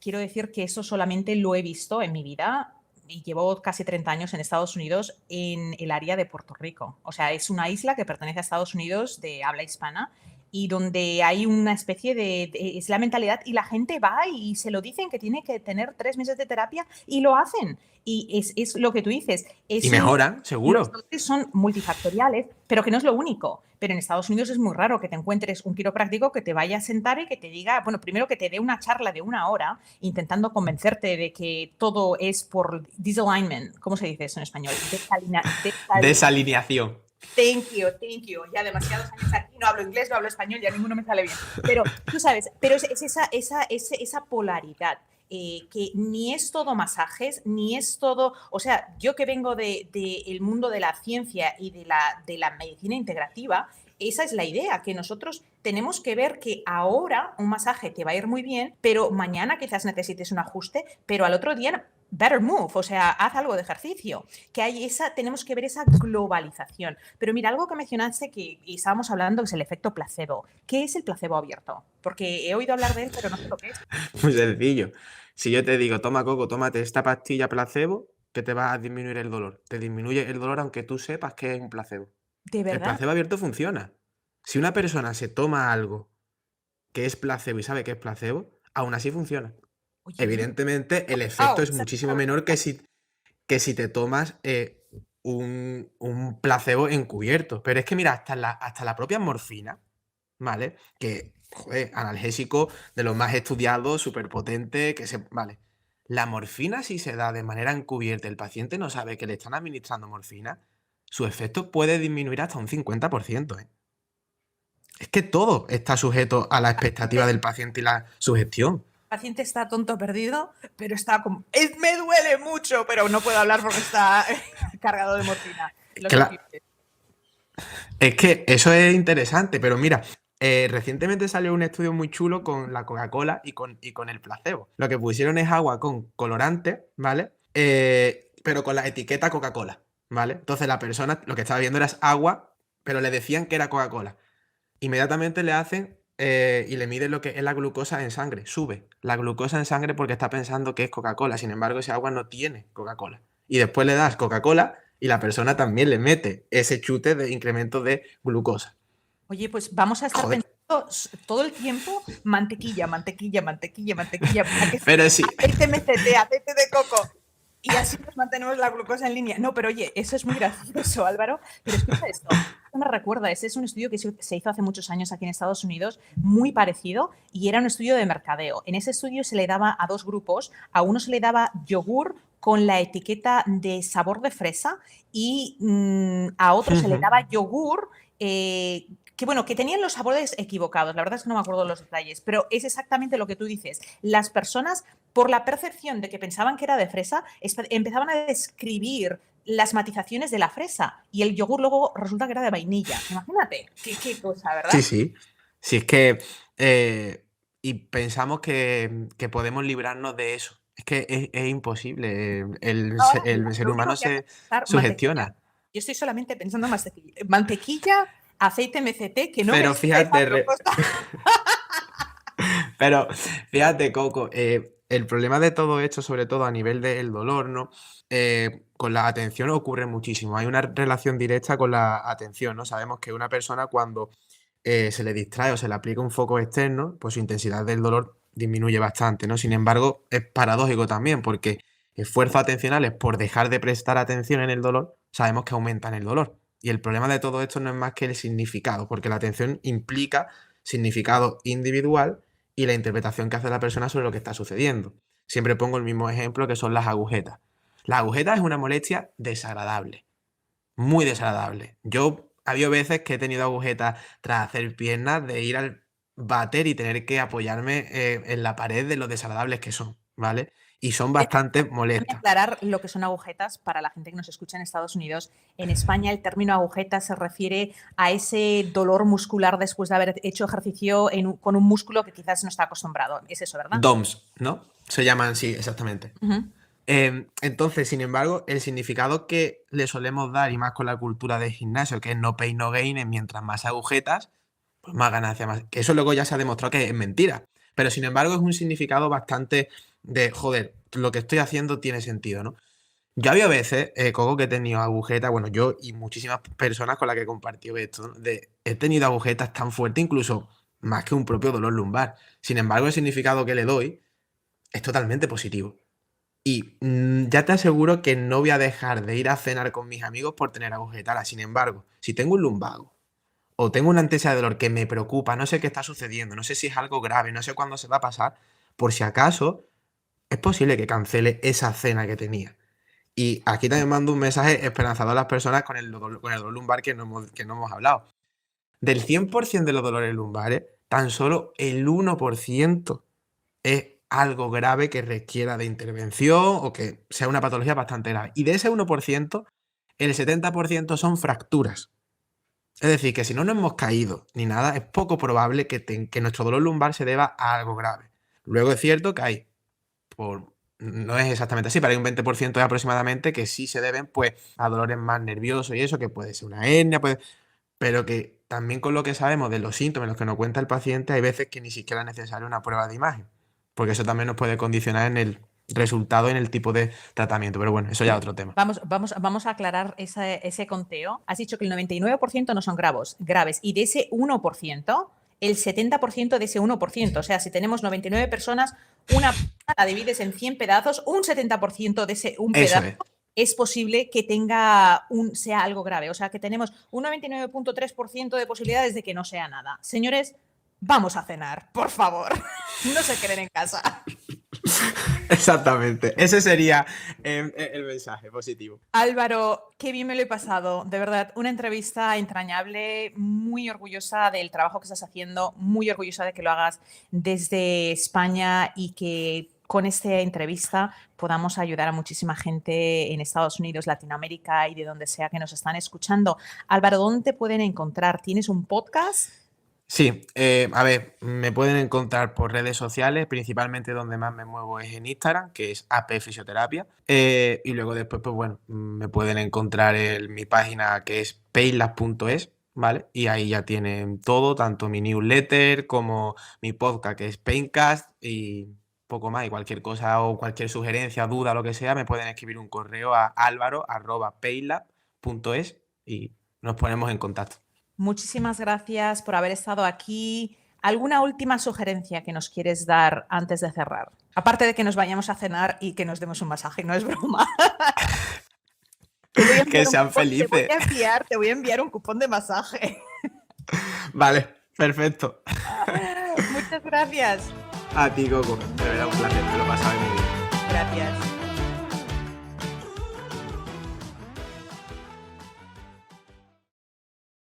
quiero decir que eso solamente lo he visto en mi vida y llevo casi 30 años en Estados Unidos en el área de Puerto Rico. O sea, es una isla que pertenece a Estados Unidos de habla hispana y donde hay una especie es la mentalidad y la gente va y se lo dicen que tiene que tener 3 meses de terapia y lo hacen. Y es lo que tú dices. Y mejoran, Los seguro. dolores son multifactoriales, pero que no es lo único. Pero en Estados Unidos es muy raro que te encuentres un quiropráctico que te vaya a sentar y que te diga, bueno, primero que te dé una charla de 1 hora intentando convencerte de que todo es por disalignment. ¿Cómo se dice eso en español? Desalineación. Thank you. Ya demasiados años aquí, no hablo inglés, no hablo español, ya ninguno me sale bien. Pero tú sabes, pero es esa polaridad. Que ni es todo masajes, ni es todo, o sea, yo que vengo del mundo de la ciencia y de la medicina integrativa, esa es la idea, que nosotros tenemos que ver que ahora un masaje te va a ir muy bien, pero mañana quizás necesites un ajuste, pero al otro día better move, o sea, haz algo de ejercicio, que tenemos que ver esa globalización. Pero mira, algo que mencionaste que estábamos hablando es el efecto placebo. ¿Qué es el placebo abierto? Porque he oído hablar de él, pero no sé lo que es. Muy sencillo. Si yo te digo, toma Coco, tómate esta pastilla placebo, que te va a disminuir el dolor. Te disminuye el dolor aunque tú sepas que es un placebo. ¿De El verdad? placebo abierto funciona. Si una persona se toma algo que es placebo y sabe que es placebo, aún así funciona. Oye, Evidentemente, el efecto es esa muchísimo no la menor que si te tomas un placebo encubierto. Pero es que mira, hasta la propia morfina, ¿vale? Que, joder, analgésico de los más estudiados, súper potente, Vale. La morfina, si se da de manera encubierta, el paciente no sabe que le están administrando morfina, su efecto puede disminuir hasta un 50%, ¿eh? Es que todo está sujeto a la expectativa del paciente y la sugestión. El paciente está tonto perdido, pero está como, me duele mucho, pero no puedo hablar porque está cargado de morfina. Es que eso es interesante, pero mira, recientemente salió un estudio muy chulo con la Coca-Cola y con el placebo. Lo que pusieron es agua con colorante, ¿vale? Pero con la etiqueta Coca-Cola, ¿vale? Entonces la persona lo que estaba viendo era agua, pero le decían que era Coca-Cola. Inmediatamente le hacen y le miden lo que es la glucosa en sangre. Sube la glucosa en sangre porque está pensando que es Coca-Cola. Sin embargo, ese agua no tiene Coca-Cola. Y después le das Coca-Cola y la persona también le mete ese chute de incremento de glucosa. Oye, pues vamos a estar pensando todo el tiempo mantequilla. Pero sí. Aceite MCT, aceite de coco. Y así nos mantenemos la glucosa en línea. No, pero oye, eso es muy gracioso, Álvaro. Pero escucha esto. Esto me recuerda, ese es un estudio que se hizo hace muchos años aquí en Estados Unidos, muy parecido, y era un estudio de mercadeo. En ese estudio se le daba a 2 grupos. A uno se le daba yogur con la etiqueta de sabor de fresa y a otro se le daba yogur que tenían los sabores equivocados. La verdad es que no me acuerdo los detalles, pero es exactamente lo que tú dices. Las personas, por la percepción de que pensaban que era de fresa, empezaban a describir las matizaciones de la fresa y el yogur luego resulta que era de vainilla. Imagínate, qué cosa, ¿verdad? Sí, sí. Sí, es que y pensamos que podemos librarnos de eso. Es que es imposible. El ser humano se sugestiona. Yo estoy solamente pensando en mantequilla, aceite MCT, que no Pero me fíjate, pero fíjate, Coco, el problema de todo esto, sobre todo a nivel del dolor, ¿no? Con la atención ocurre muchísimo. Hay una relación directa con la atención, ¿no? Sabemos que una persona cuando se le distrae o se le aplica un foco externo, pues su intensidad del dolor disminuye bastante, ¿no? Sin embargo, es paradójico también, porque esfuerzos atencionales por dejar de prestar atención en el dolor, sabemos que aumentan el dolor. Y el problema de todo esto no es más que el significado, porque la atención implica significado individual y la interpretación que hace la persona sobre lo que está sucediendo. Siempre pongo el mismo ejemplo que son las agujetas. La agujeta es una molestia desagradable, muy desagradable. Yo ha habido veces que he tenido agujetas tras hacer piernas, de ir al váter y tener que apoyarme en la pared de lo desagradables que son, ¿vale? Y son bastante Déjame molestas. aclarar lo que son agujetas para la gente que nos escucha en Estados Unidos. En España el término agujeta se refiere a ese dolor muscular después de haber hecho ejercicio con un músculo que quizás no está acostumbrado. Es eso, ¿verdad? DOMS, ¿no? Se llaman, sí, exactamente. Entonces, sin embargo, el significado que le solemos dar, y más con la cultura del gimnasio, que es no pain, no gain, es mientras más agujetas, pues más ganancia, más. Que eso luego ya se ha demostrado que es mentira. Pero sin embargo, es un significado bastante de, joder, lo que estoy haciendo tiene sentido, ¿no? Yo había veces, Coco, que he tenido agujetas, bueno, yo y muchísimas personas con las que he compartido esto, ¿no? He tenido agujetas tan fuertes, incluso más que un propio dolor lumbar. Sin embargo, el significado que le doy es totalmente positivo. Y ya te aseguro que no voy a dejar de ir a cenar con mis amigos por tener agujetas. Sin embargo, si tengo un lumbago o tengo una anestesia de dolor que me preocupa, no sé qué está sucediendo, no sé si es algo grave, no sé cuándo se va a pasar, por si acaso, es posible que cancele esa cena que tenía. Y aquí también mando un mensaje esperanzador a las personas con el dolor lumbar que no hemos hablado. Del 100% de los dolores lumbares, tan solo el 1% es algo grave que requiera de intervención o que sea una patología bastante grave. Y de ese 1%, el 70% son fracturas. Es decir, que si no nos hemos caído ni nada, es poco probable que nuestro dolor lumbar se deba a algo grave. Luego es cierto que hay, no es exactamente así, pero hay un 20% aproximadamente que sí se deben pues, a dolores más nerviosos y eso, que puede ser una hernia, pero que también con lo que sabemos de los síntomas, los que nos cuenta el paciente, hay veces que ni siquiera es necesaria una prueba de imagen, porque eso también nos puede condicionar en el resultado, en el tipo de tratamiento. Pero bueno, eso ya es otro tema. Vamos a aclarar ese conteo. Has dicho que el 99% no son graves y de ese 1%, el 70% de ese 1%, o sea, si tenemos 99 personas, una la divides en 100 pedazos, un 70% de ese un Eso pedazo es posible que sea algo grave. O sea, que tenemos un 99.3% de posibilidades de que no sea nada. Señores, vamos a cenar, por favor. No se queden en casa. Exactamente. Ese sería el mensaje positivo. Álvaro, qué bien me lo he pasado. De verdad, una entrevista entrañable, muy orgullosa del trabajo que estás haciendo, muy orgullosa de que lo hagas desde España y que con esta entrevista podamos ayudar a muchísima gente en Estados Unidos, Latinoamérica y de donde sea que nos están escuchando. Álvaro, ¿dónde te pueden encontrar? ¿Tienes un podcast? Sí, a ver, me pueden encontrar por redes sociales, principalmente donde más me muevo es en Instagram, que es AP Fisioterapia. Y luego después, pues bueno, me pueden encontrar en mi página que es painlab.es, ¿vale? Y ahí ya tienen todo, tanto mi newsletter como mi podcast que es Paincast y poco más. Y cualquier cosa o cualquier sugerencia, duda, lo que sea, me pueden escribir un correo a alvaro@painlab.es y nos ponemos en contacto. Muchísimas gracias por haber estado aquí. ¿Alguna última sugerencia que nos quieres dar antes de cerrar? Aparte de que nos vayamos a cenar y que nos demos un masaje, no es broma. Que sean felices. Te voy a enviar un cupón de masaje. Vale, perfecto. Muchas gracias. A ti, Coco. De verdad, un placer. Me lo pasé